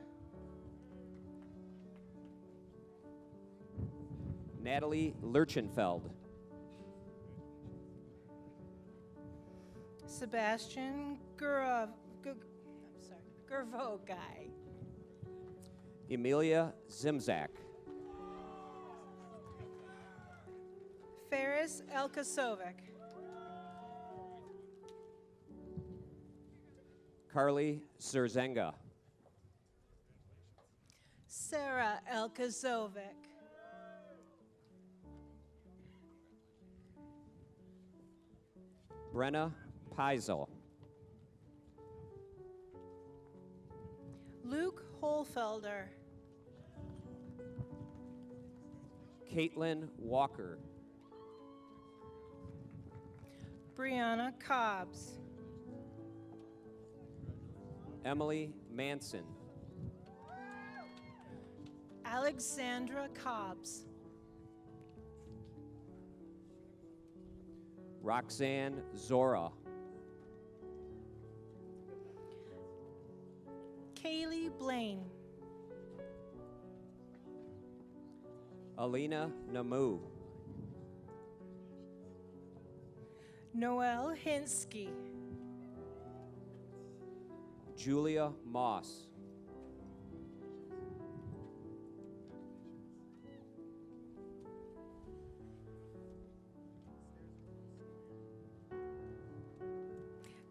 Natalie Lurchenfeld. Sebastian Gervogai. Emilia Zimzak. Ferris Elkasovic. Carly Zerzenga. Sarah Elkazovic. Brenna Peisel. Luke Holfelder. Caitlin Walker. Brianna Cobbs. Emily Manson. Alexandra Cobbs. Roxanne Zora. Kaylee Blaine. Alina Namu. Noelle Hinsky. Julia Moss.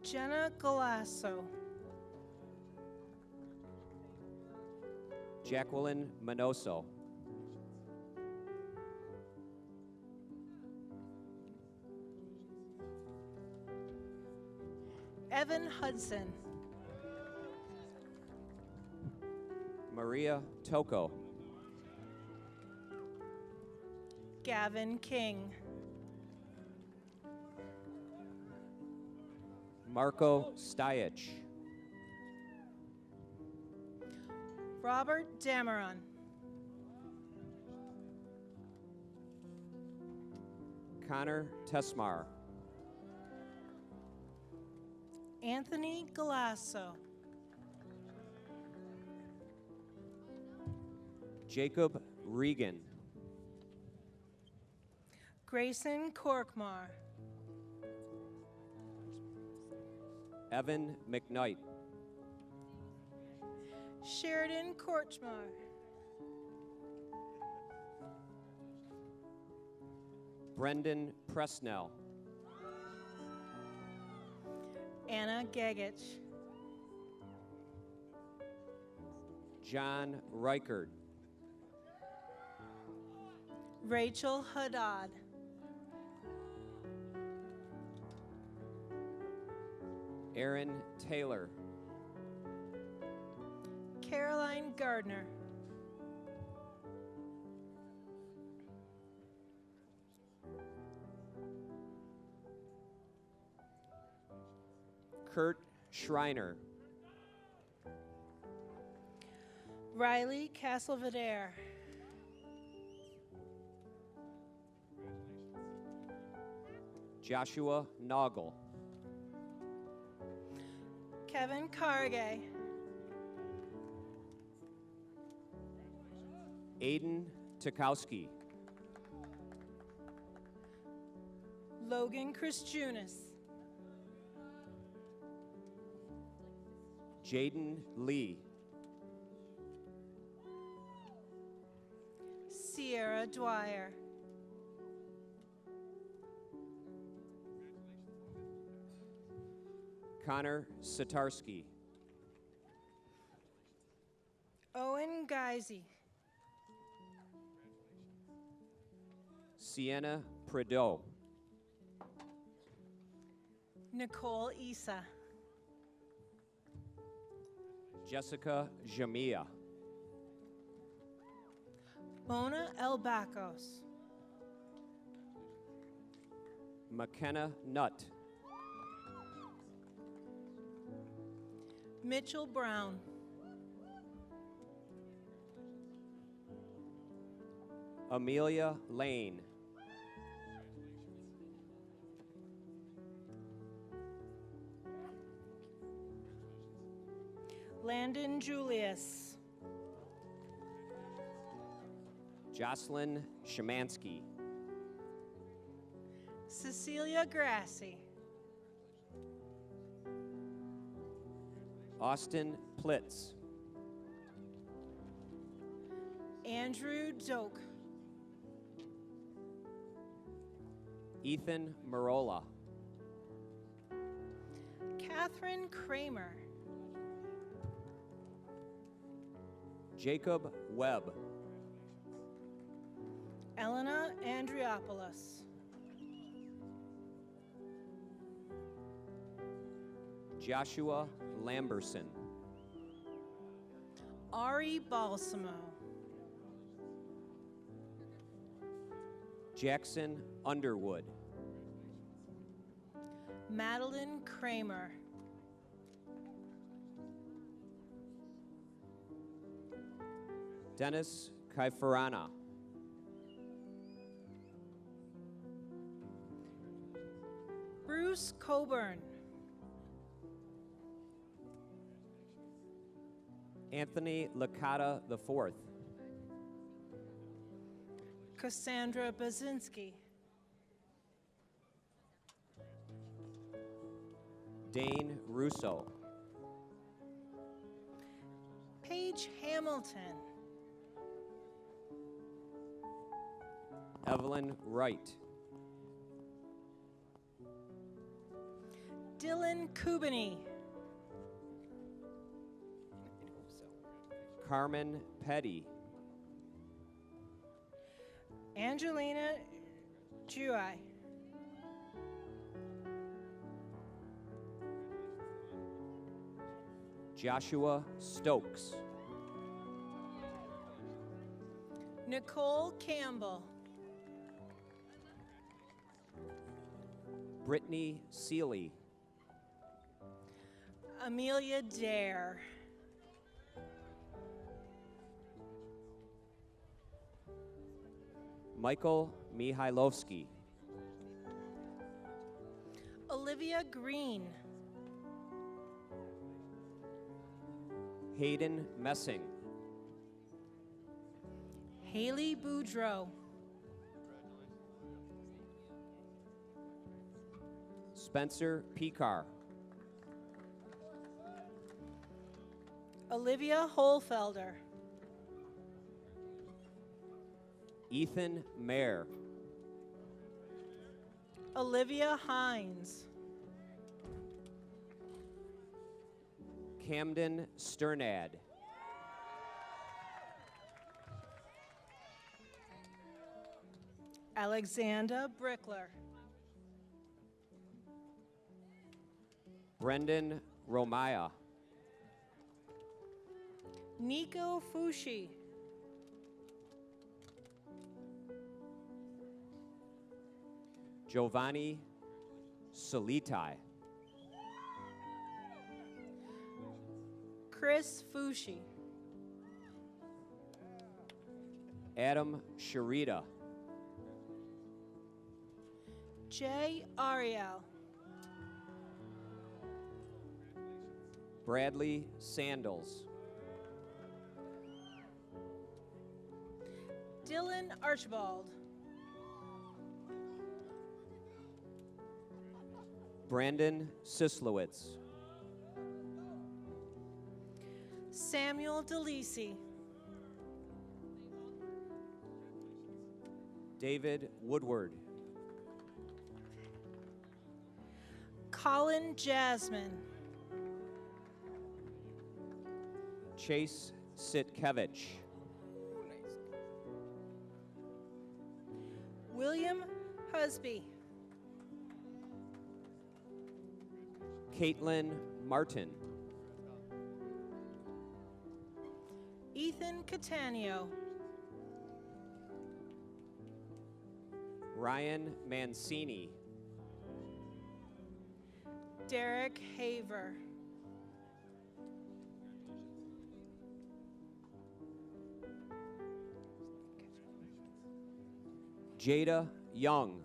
Jenna Galasso. Jacqueline Manoso. Evan Hudson. Maria Toko. Gavin King. Marco Stayich. Robert Dameron. Connor Tesmar. Anthony Galasso. Jacob Regan. Grayson Korkmar. Evan McKnight. Sheridan Korchmar. Brendan Presnell. Anna Gagich. John Reichert. Rachel Haddad. Aaron Taylor. Caroline Gardner. Kurt Schreiner. Riley Castlevedere. Joshua Noggle. Kevin Cargay. Aiden Tukowski. Logan Christunis. Jaden Lee. Sierra Dwyer. Connor Satarski. Owen Geisey. Sienna Prideaux. Nicole Isa. Jessica Jamia. Mona Elbakos. McKenna Nutt. Mitchell Brown. Amelia Lane. Landon Julius. Jocelyn Shemansky. Cecilia Grassi. Austin Plitz. Andrew Doak. Ethan Marola. Catherine Kramer. Jacob Webb. Elena Andriopoulos. Joshua Lamberson. Ari Balsamo. Jackson Underwood. Madeline Kramer. Dennis Kaifarana. Bruce Coburn. Anthony Licata IV. Cassandra Bazinski. Dane Russo. Paige Hamilton. Evelyn Wright. Dylan Kubany. Carmen Petty. Angelina Jui. Joshua Stokes. Nicole Campbell. Brittany Seeley. Amelia Dare. Michael Mihailovsky. Olivia Green. Hayden Messing. Haley Boudreau. Spencer Picard. Olivia Holfelder. Ethan Mayer. Olivia Hines. Camden Sternad. Alexander Brickler. Brendan Romaya. Nico Fushi. Giovanni Solitai. Chris Fushi. Adam Sharita. Jay Ariel. Bradley Sandals. Dylan Archibald. Brandon Sislowitz. Samuel DeLisi. David Woodward. Colin Jasmine. Chase Sitkevich. William Husby. Caitlin Martin. Ethan Catania. Ryan Mancini. Derek Haver. Jada Young.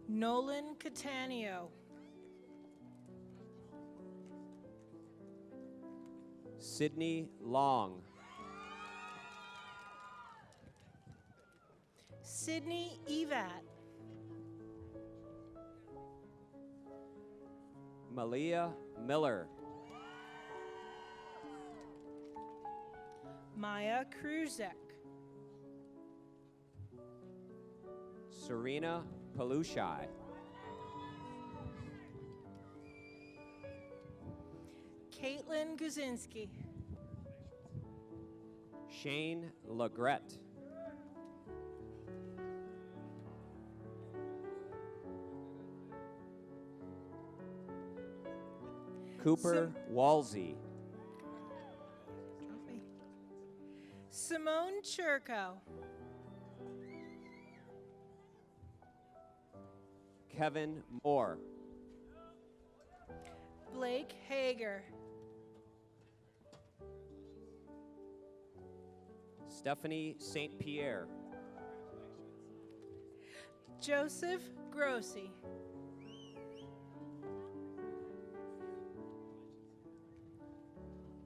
Nolan Catania. Sydney Long. Sydney Evat. Malia Miller. Maya Kruzek. Serena Palushai. Caitlin Guzinski. Shane Legrette. Cooper Walsey. Simone Churko. Kevin Moore. Blake Hager. Stephanie St. Pierre. Joseph Grossi.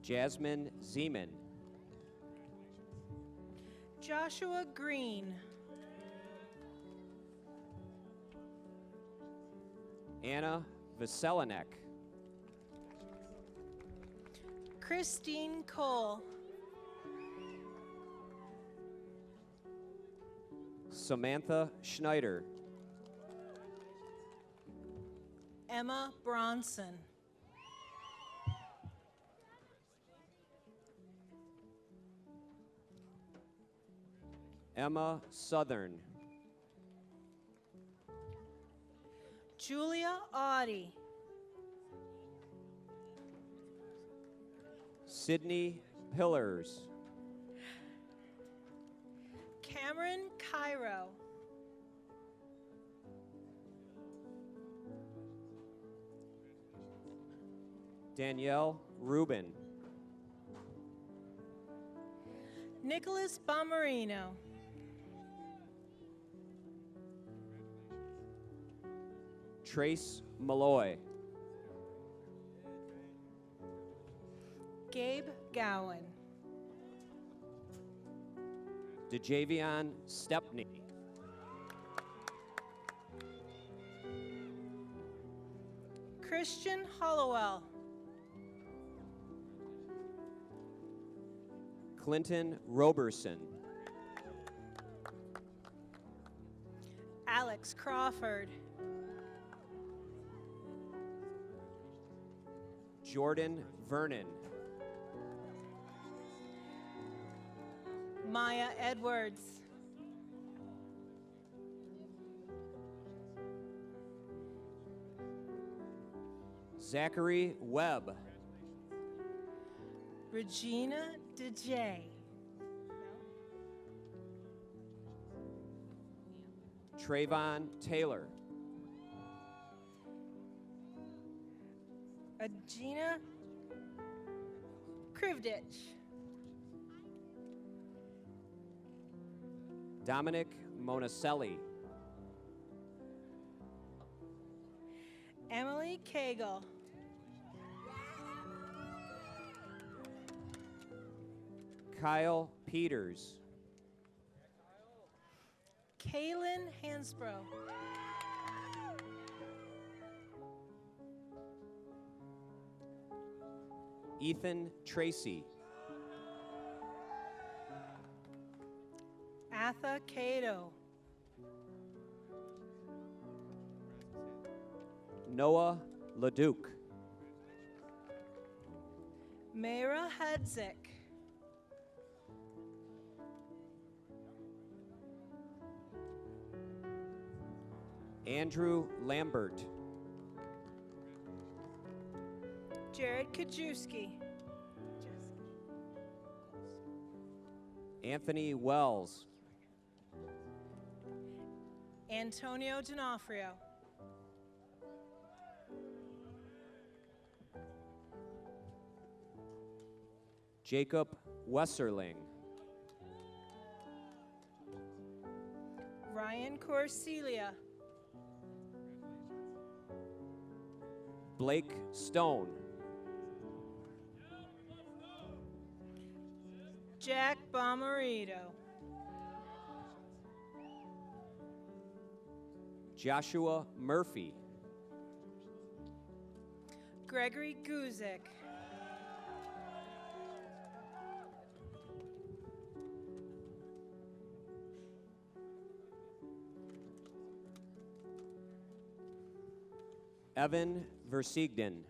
Jasmine Zeman. Joshua Green. Anna Veselinek. Christine Cole. Samantha Schneider. Emma Bronson. Emma Southern. Julia Audie. Sydney Pillars. Cameron Cairo. Danielle Rubin. Nicholas Bomarino. Trace Malloy. Gabe Gowan. DeJavion Stepney. Christian Hollowell. Clinton Roberson. Alex Crawford. Jordan Vernon. Maya Edwards. Zachary Webb. Regina DeJay. Trayvon Taylor. Agina Krivdich. Dominic Monacelli. Emily Cagle. Kyle Peters. Kaylin Hansbrough. Ethan Tracy. Atha Cato. Noah Leduc. Mayra Hudzik. Andrew Lambert. Jared Kajewski. Anthony Wells. Antonio D'Onofrio. Jacob Wesserling. Ryan Corsilia. Blake Stone. Jack Bomarito. Joshua Murphy. Gregory Guzik. Evan Versigden.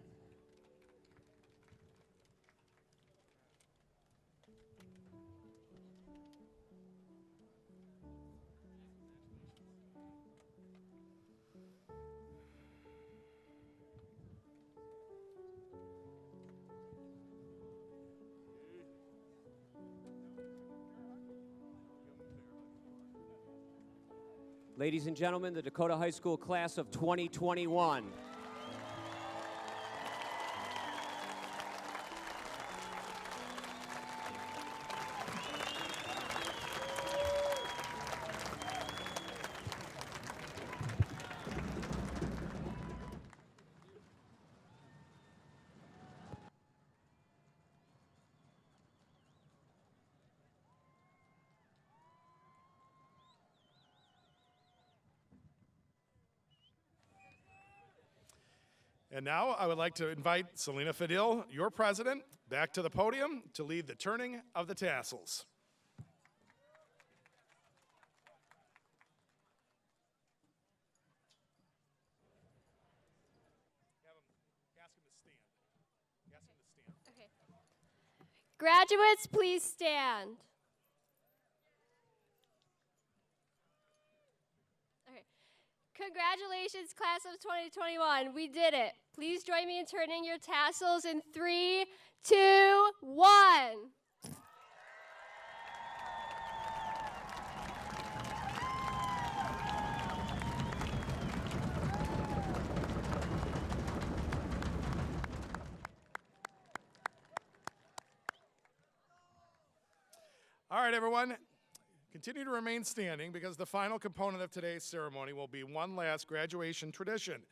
Ladies and gentlemen, the Dakota High School class of 2021. And now I would like to invite Selena Fadil, your president, back to the podium to lead the turning of the tassels. Ask him to stand. Ask him to stand. Okay. Graduates, please stand. Okay. Congratulations, class of 2021. We did it. Please join me in turning your tassels in 3, 2, 1. All right, everyone. Continue to remain standing because the final component of today's ceremony will be one last graduation tradition,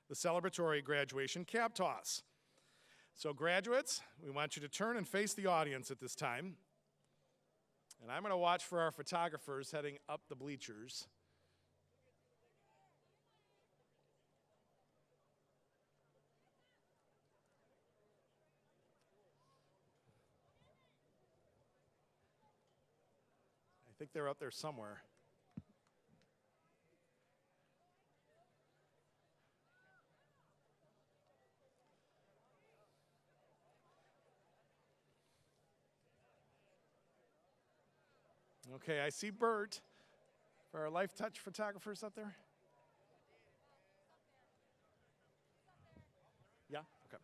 the celebratory graduation cap toss. So graduates, we want you to turn and face the audience at this time. And I'm going to watch for our photographers heading up the bleachers. I think they're up there somewhere. Okay, I see Bert. For our Life Touch photographers up there? Yeah? Okay.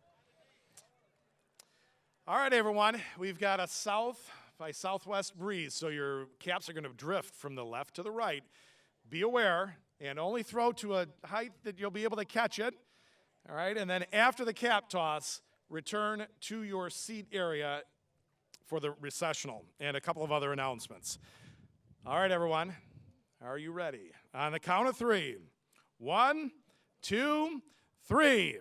All right, everyone. We've got a south by southwest breeze, so your caps are going to drift from the left to the right. Be aware, and only throw to a height that you'll be able to catch it. All right, and then after the cap toss, return to your seat area for the recessional and a couple of other announcements. All right, everyone, are you ready? On the count of 3. 1, 2, 3.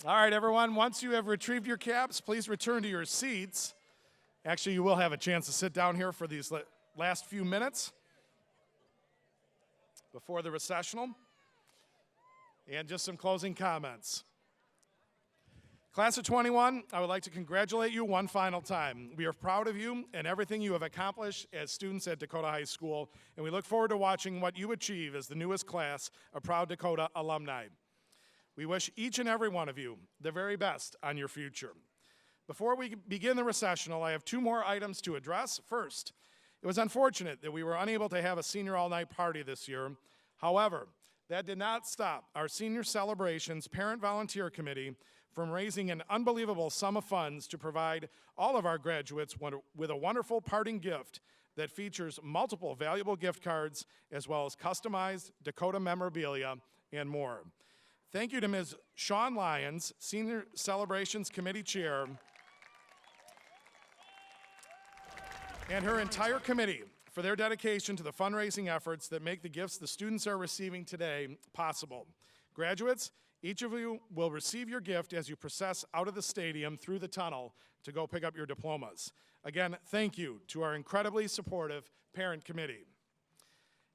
All right, everyone, once you have retrieved your caps, please return to your seats. Actually, you will have a chance to sit down here for these last few minutes before the recessional. And just some closing comments. Class of 21, I would like to congratulate you one final time. We are proud of you and everything you have accomplished as students at Dakota High School, and we look forward to watching what you achieve as the newest class of proud Dakota alumni. We wish each and every one of you the very best on your future. Before we begin the recessional, I have 2 more items to address. First, it was unfortunate that we were unable to have a senior all-night party this year. However, that did not stop our senior celebrations parent volunteer committee from raising an unbelievable sum of funds to provide all of our graduates with a wonderful parting gift that features multiple valuable gift cards as well as customized Dakota memorabilia and more. Thank you to Ms. Shawn Lyons, Senior Celebrations Committee Chair, and her entire committee for their dedication to the fundraising efforts that make the gifts the students are receiving today possible. Graduates, each of you will receive your gift as you process out of the stadium through the tunnel to go pick up your diplomas. Again, thank you to our incredibly supportive parent committee.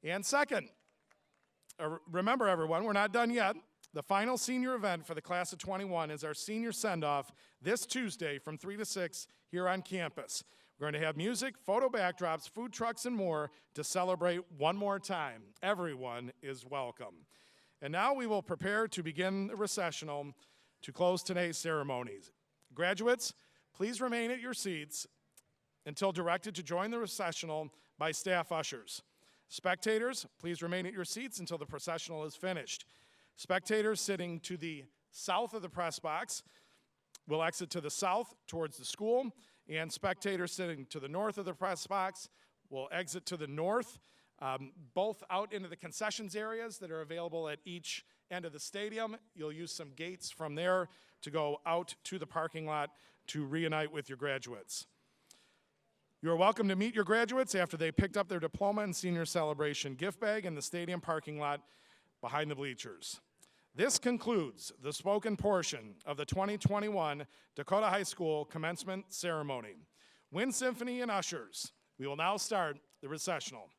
And second, remember everyone, we're not done yet. The final senior event for the class of 21 is our senior send-off this Tuesday from 3 to 6 here on campus. We're going to have music, photo backdrops, food trucks, and more to celebrate one more time. Everyone is welcome. And now we will prepare to begin the recessional to close today's ceremonies. Graduates, please remain at your seats until directed to join the recessional by staff ushers. Spectators, please remain at your seats until the processional is finished. Spectators sitting to the south of the press box will exit to the south towards the school, and spectators sitting to the north of the press box will exit to the north, both out into the concessions areas that are available at each end of the stadium. You'll use some gates from there to go out to the parking lot to reunite with your graduates. You are welcome to meet your graduates after they picked up their diploma and senior celebration gift bag in the stadium parking lot behind the bleachers. This concludes the spoken portion of the 2021 Dakota High School Commencement Ceremony. Wind Symphony and ushers, we will now start the recessional.